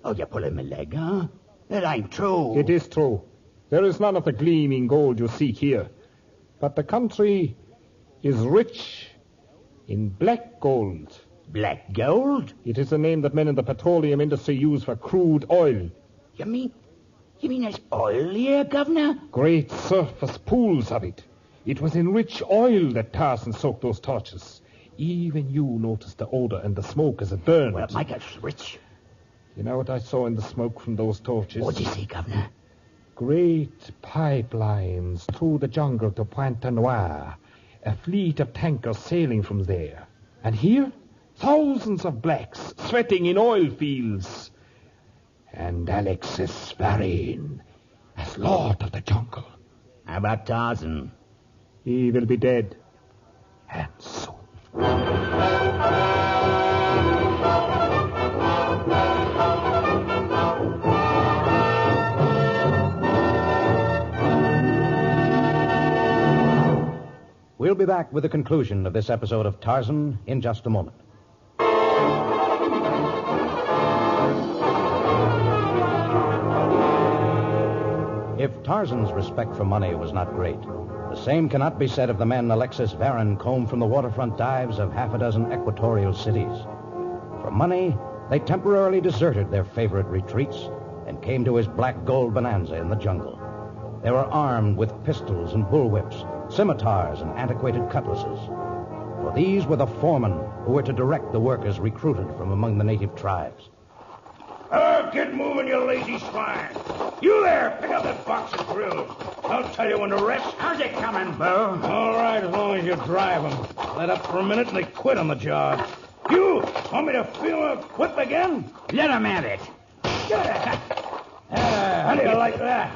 Oh, you're pulling my leg, huh? It ain't true. It is true. There is none of the gleaming gold you seek here. But the country is rich in black gold. Black gold? It is a name that men in the petroleum industry use for crude oil. You mean there's oil here, Governor? Great surface pools of it. It was in rich oil that Tarzan soaked those torches. Even you noticed the odor and the smoke as it burned. Well, my gosh, rich. You know what I saw in the smoke from those torches? What'd you see, Governor? Great pipelines through the jungle to Pointe Noire. A fleet of tankers sailing from there. And here, thousands of blacks sweating in oil fields. And Alexis Varin as Lord of the Jungle. How about Tarzan? He will be dead. And soon. We'll be back with the conclusion of this episode of Tarzan in just a moment. If Tarzan's respect for money was not great, the same cannot be said of the men Alexis Varin combed from the waterfront dives of half a dozen equatorial cities. For money, they temporarily deserted their favorite retreats and came to his black gold bonanza in the jungle. They were armed with pistols and bullwhips, scimitars and antiquated cutlasses. For these were the foremen who were to direct the workers recruited from among the native tribes. Get moving, you lazy swine. You there, pick up that box of drills. I'll tell you when to rest. How's it coming, Bo? All right, as long as you drive them. Let up for a minute and they quit on the job. You, want me to feel a whip again? Let him at it. How do you like that?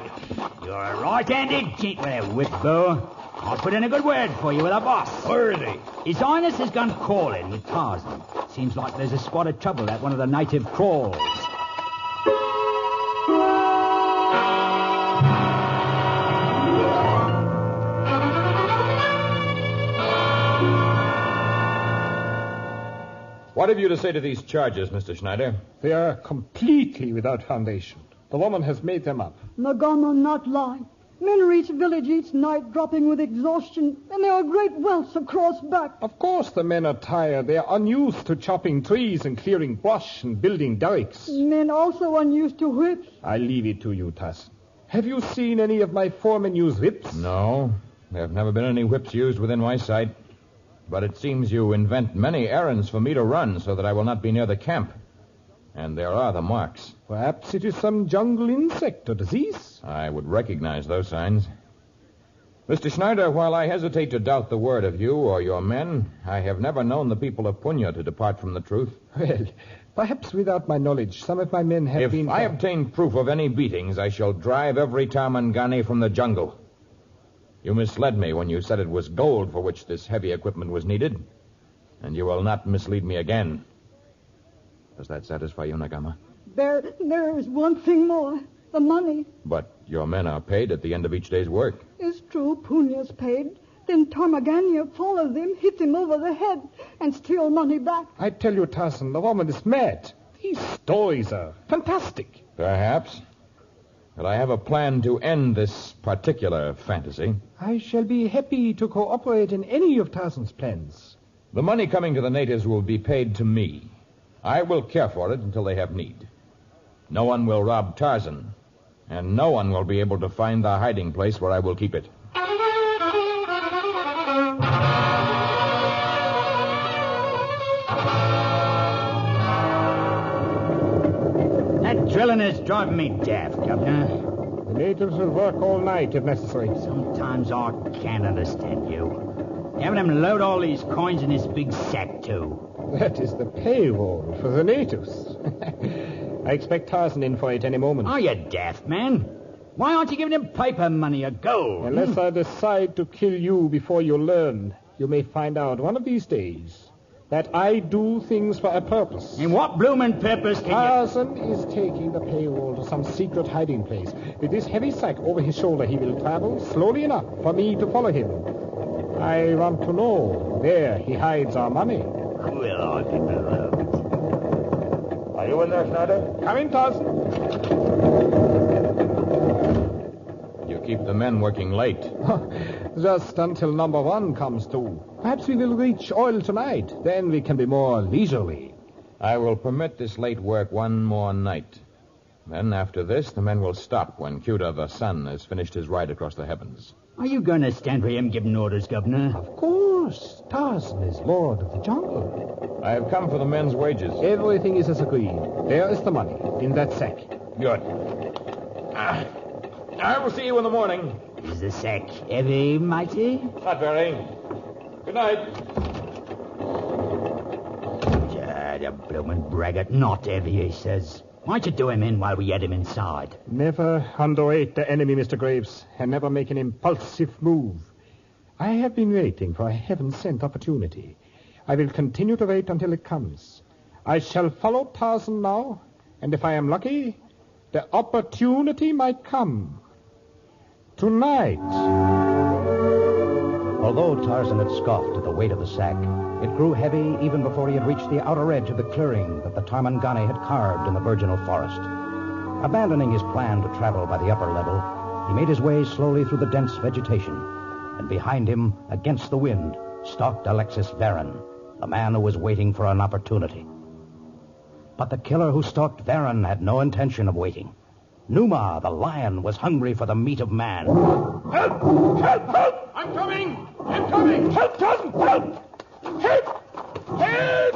You're a right-handed gent with a whip, Bo. I'll put in a good word for you with the boss. Where is he? His Highness has gone calling with Tarzan. Seems like there's a spot of trouble at one of the native crawls. What have you to say to these charges, Mr. Schneider? They are completely without foundation. The woman has made them up. Nagama not lie. Men reach village each night dropping with exhaustion, and there are great welts across back. Of course the men are tired. They are unused to chopping trees and clearing brush and building derricks. Men also unused to whips. I leave it to you, Tarzan. Have you seen any of my foremen use whips? No. There have never been any whips used within my sight. But it seems you invent many errands for me to run so that I will not be near the camp. And there are the marks. Perhaps it is some jungle insect or disease. I would recognize those signs. Mr. Schneider, while I hesitate to doubt the word of you or your men, I have never known the people of Punya to depart from the truth. Well, perhaps without my knowledge, some of my men have been... If I obtain proof of any beatings, I shall drive every Tarmangani from the jungle. You misled me when you said it was gold for which this heavy equipment was needed, and you will not mislead me again. Does that satisfy you, Nagama? There is one thing more. The money. But your men are paid at the end of each day's work. It's true, Punya's paid. Then Tarmagania follow them, hit them over the head, and steal money back. I tell you, Tarzan, the woman is mad. These stories are fantastic. Perhaps. But I have a plan to end this particular fantasy. I shall be happy to cooperate in any of Tarzan's plans. The money coming to the natives will be paid to me. I will care for it until they have need. No one will rob Tarzan, and no one will be able to find the hiding place where I will keep it. That drilling is driving me daft, Governor. The natives will work all night if necessary. Sometimes I can't understand you. Having them load all these coins in this big sack, too. That is the payroll for the natives. I expect Tarzan in for it any moment. Are you daft, man? Why aren't you giving him paper money or gold? Unless I decide to kill you before you learn, you may find out one of these days that I do things for a purpose. And what bloomin' purpose can Tarzan is taking the payroll to some secret hiding place. With this heavy sack over his shoulder, he will travel slowly enough for me to follow him. I want to know where he hides our money. Well, I can beloved. Are you in there, Schneider? Come in, Tarzan. You keep the men working late. Just until number one comes to. Perhaps we will reach oil tonight. Then we can be more leisurely. I will permit this late work one more night. Then, after this, the men will stop when Cuda, the sun, has finished his ride across the heavens. Are you going to stand for him giving orders, Governor? Of course. Tarzan is lord of the jungle. I have come for the men's wages. Everything is as agreed. There is the money in that sack. Good. I will see you in the morning. Is the sack heavy, matey? Not very. Good night. The bloomin' braggart, not heavy, he says. Why'd you do him in while we had him inside? Never underrate the enemy, Mr. Graves, and never make an impulsive move. I have been waiting for a heaven-sent opportunity. I will continue to wait until it comes. I shall follow Tarzan now, and if I am lucky, the opportunity might come. Tonight. Although Tarzan had scoffed at the weight of the sack, it grew heavy even before he had reached the outer edge of the clearing that the Tarmangani had carved in the virginal forest. Abandoning his plan to travel by the upper level, he made his way slowly through the dense vegetation, and behind him, against the wind, stalked Alexis Varon, the man who was waiting for an opportunity. But the killer who stalked Varon had no intention of waiting. Numa, the lion, was hungry for the meat of man. Help! Help! Help! I'm coming! I'm coming! Help, Tarzan! Help! Help! Help!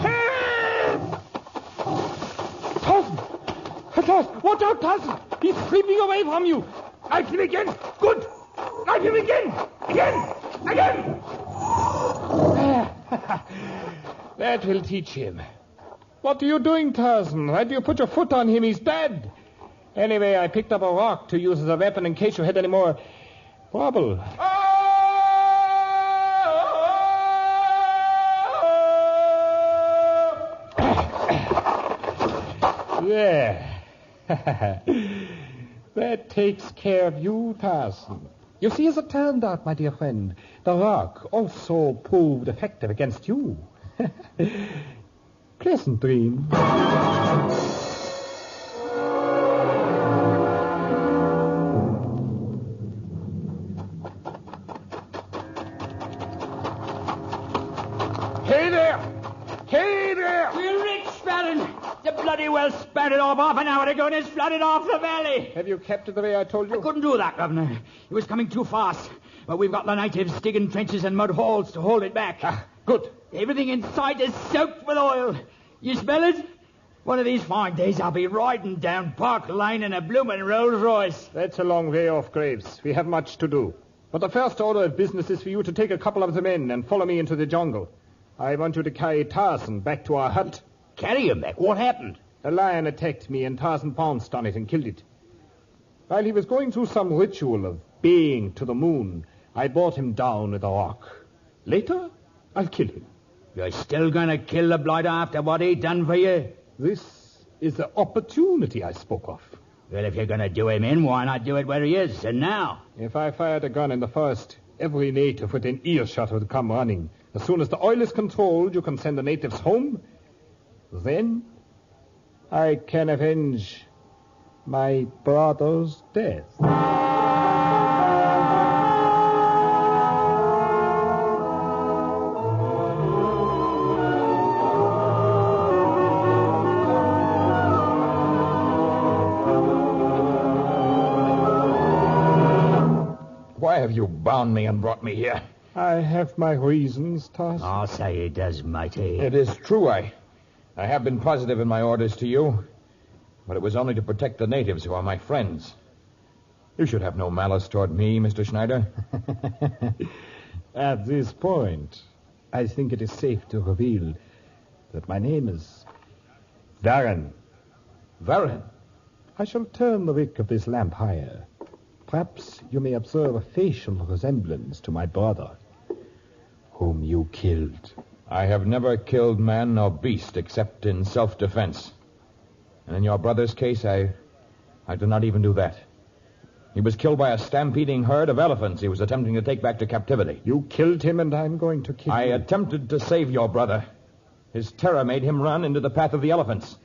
Help! Tarzan! Tarzan! Watch out, Tarzan! He's creeping away from you! Knife him again! Good! Knife him again! Again! Again! That will teach him. What are you doing, Tarzan? Why do you put your foot on him? He's dead. Anyway, I picked up a rock to use as a weapon in case you had any more trouble. There. That takes care of you, Tarzan. You see, as it turned out, my dear friend, the rock also proved effective against you. Pleasant dream. Hey there! Hey there! We're rich, Baron. The bloody well spattered off half an hour ago and it's flooded off the valley. Have you kept it the way I told you? I couldn't do that, Governor. It was coming too fast. But we've got the natives digging trenches and mud holes to hold it back. Good. Everything in sight is soaked with oil. You smell it? One of these fine days I'll be riding down Park Lane in a bloomin' Rolls Royce. That's a long way off, Graves. We have much to do. But the first order of business is for you to take a couple of the men and follow me into the jungle. I want you to carry Tarzan back to our hut. Carry him back? What happened? A lion attacked me and Tarzan pounced on it and killed it. While he was going through some ritual of baying to the moon, I brought him down with a rock. Later, I'll kill him. You're still going to kill the blighter after what he done for you? This is the opportunity I spoke of. Well, if you're going to do him in, why not do it where he is, and now? If I fired a gun in the forest, every native within earshot would come running. As soon as the oil is controlled, you can send the natives home. Then I can avenge my brother's death. Why have you bound me and brought me here? I have my reasons, Tarzan. I'll say he does, matey. It is true. I have been positive in my orders to you, but it was only to protect the natives who are my friends. You should have no malice toward me, Mr. Schneider. At this point, I think it is safe to reveal that my name is Varon. Varon? I shall turn the wick of this lamp higher. Perhaps you may observe a facial resemblance to my brother, whom you killed. I have never killed man nor beast except in self-defense. And in your brother's case, I do not even do that. He was killed by a stampeding herd of elephants he was attempting to take back to captivity. You killed him, and I'm going to kill you. I attempted to save your brother. His terror made him run into the path of the elephants.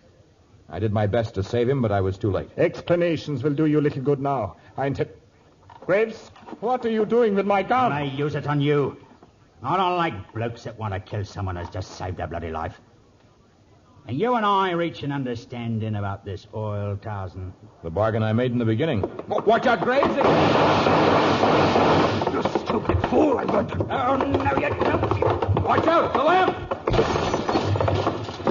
I did my best to save him, but I was too late. Explanations will do you little good now. Graves, what are you doing with my gun? I use it on you. I don't like blokes that want to kill someone who's just saved their bloody life. And you and I reach an understanding about this oil, Tarzan. The bargain I made in the beginning. Watch out, Graves! You stupid fool! I'm going to... Oh, no, you don't. Watch out! The lamp!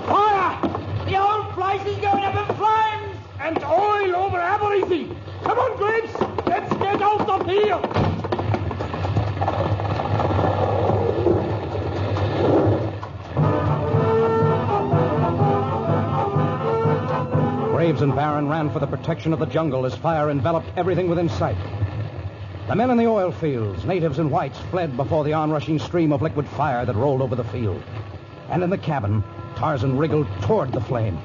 Fire! The whole place is going up in flames! And oil over everything! Come on, Graves! Let's get out of here! Graves and Barron ran for the protection of the jungle as fire enveloped everything within sight. The men in the oil fields, natives and whites, fled before the onrushing stream of liquid fire that rolled over the field. And in the cabin, Tarzan wriggled toward the flame.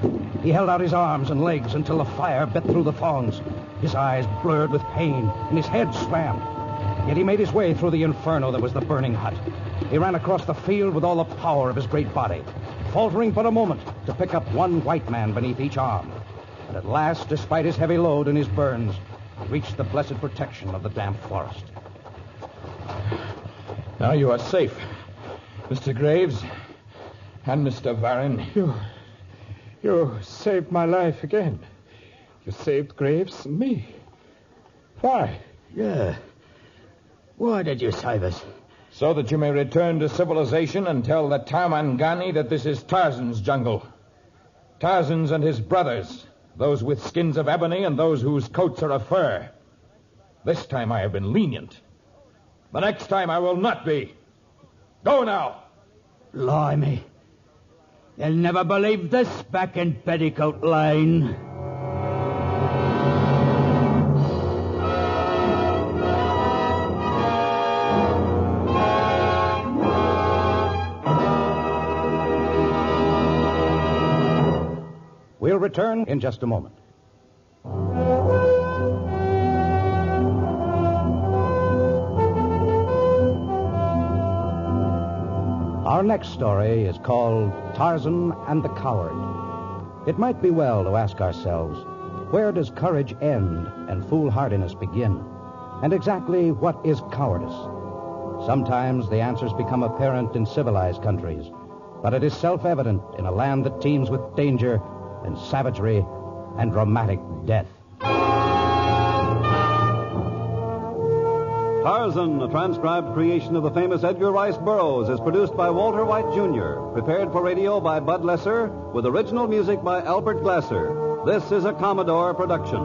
He held out his arms and legs until the fire bit through the thongs. His eyes blurred with pain, and his head swam. Yet he made his way through the inferno that was the burning hut. He ran across the field with all the power of his great body, faltering but a moment to pick up one white man beneath each arm. But at last, despite his heavy load and his burns, he reached the blessed protection of the damp forest. Now you are safe, Mr. Graves and Mr. Barron. You saved my life again. You saved Graves and me. Why? Yeah. Why did you save us? So that you may return to civilization and tell the Tarmangani that this is Tarzan's jungle. Tarzan's and his brothers, those with skins of ebony and those whose coats are of fur. This time I have been lenient. The next time I will not be. Go now. Blimey. You'll never believe this back in Petticoat Lane. We'll return in just a moment. Our next story is called Tarzan and the Coward. It might be well to ask ourselves, where does courage end and foolhardiness begin? And exactly what is cowardice? Sometimes the answers become apparent in civilized countries, but it is self-evident in a land that teems with danger and savagery and dramatic death. Tarzan, a transcribed creation of the famous Edgar Rice Burroughs, is produced by Walter White, Jr., prepared for radio by Bud Lesser, with original music by Albert Glasser. This is a Commodore production.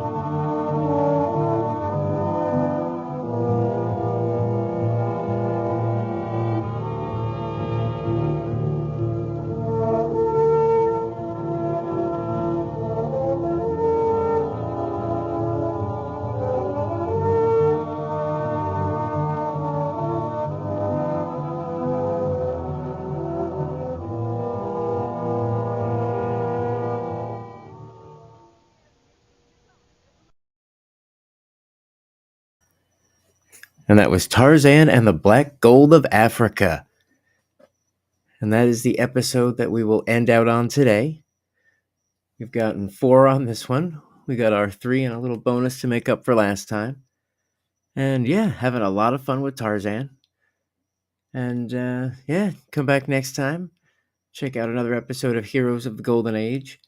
And that was Tarzan and the Black Gold of Africa. And that is the episode that we will end out on today. We've gotten 4 on this one. We got our 3 and a little bonus to make up for last time. And yeah, having a lot of fun with Tarzan. And yeah, come back next time. Check out another episode of Heroes of the Golden Age.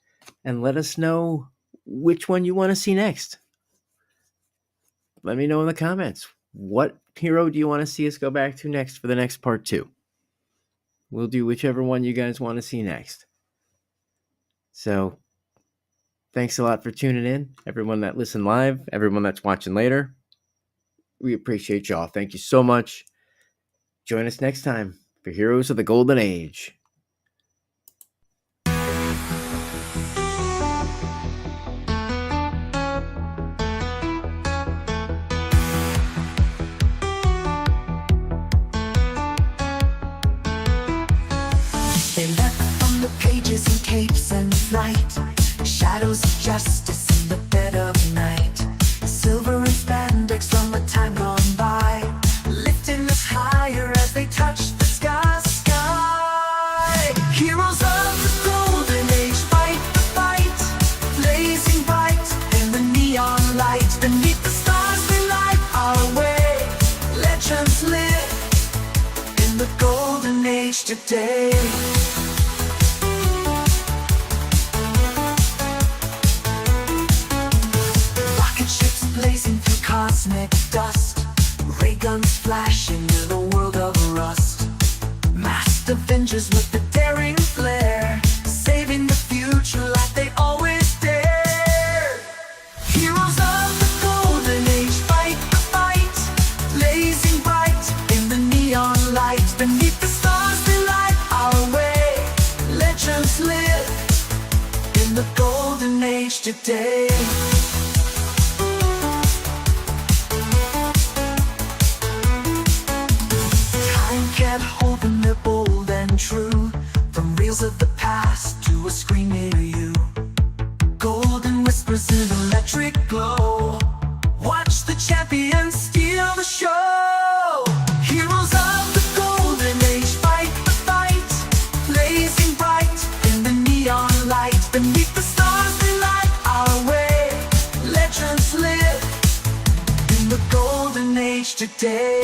And let us know which one you want to see next. Let me know in the comments. What hero do you want to see us go back to next for the next part 2? We'll do whichever one you guys want to see next. So, thanks a lot for tuning in. Everyone that listened live, everyone that's watching later. We appreciate y'all. Thank you so much. Join us next time for Heroes of the Golden Age. They left from the pages and capes and flight, shadows of justice in the dead of night, silver and spandex from a time gone by, lifting us higher as they touched the sky. Heroes of the golden age fight the fight, blazing bright in the neon light. Beneath the stars they light our way, legends live in the golden age today. Blazing through cosmic dust, ray guns flashing in a world of rust. Masked Avengers with the daring flair, saving the future like they always dare. Heroes of the golden today. Time can't hold them, they're bold and true. From reels of the past to a screen near you. Golden whispers in electric glow. Watch the champions steal the show. Heroes of the golden age fight the fight, blazing bright in the neon light. Beneath the stars they light our way. Legends live in the golden age today.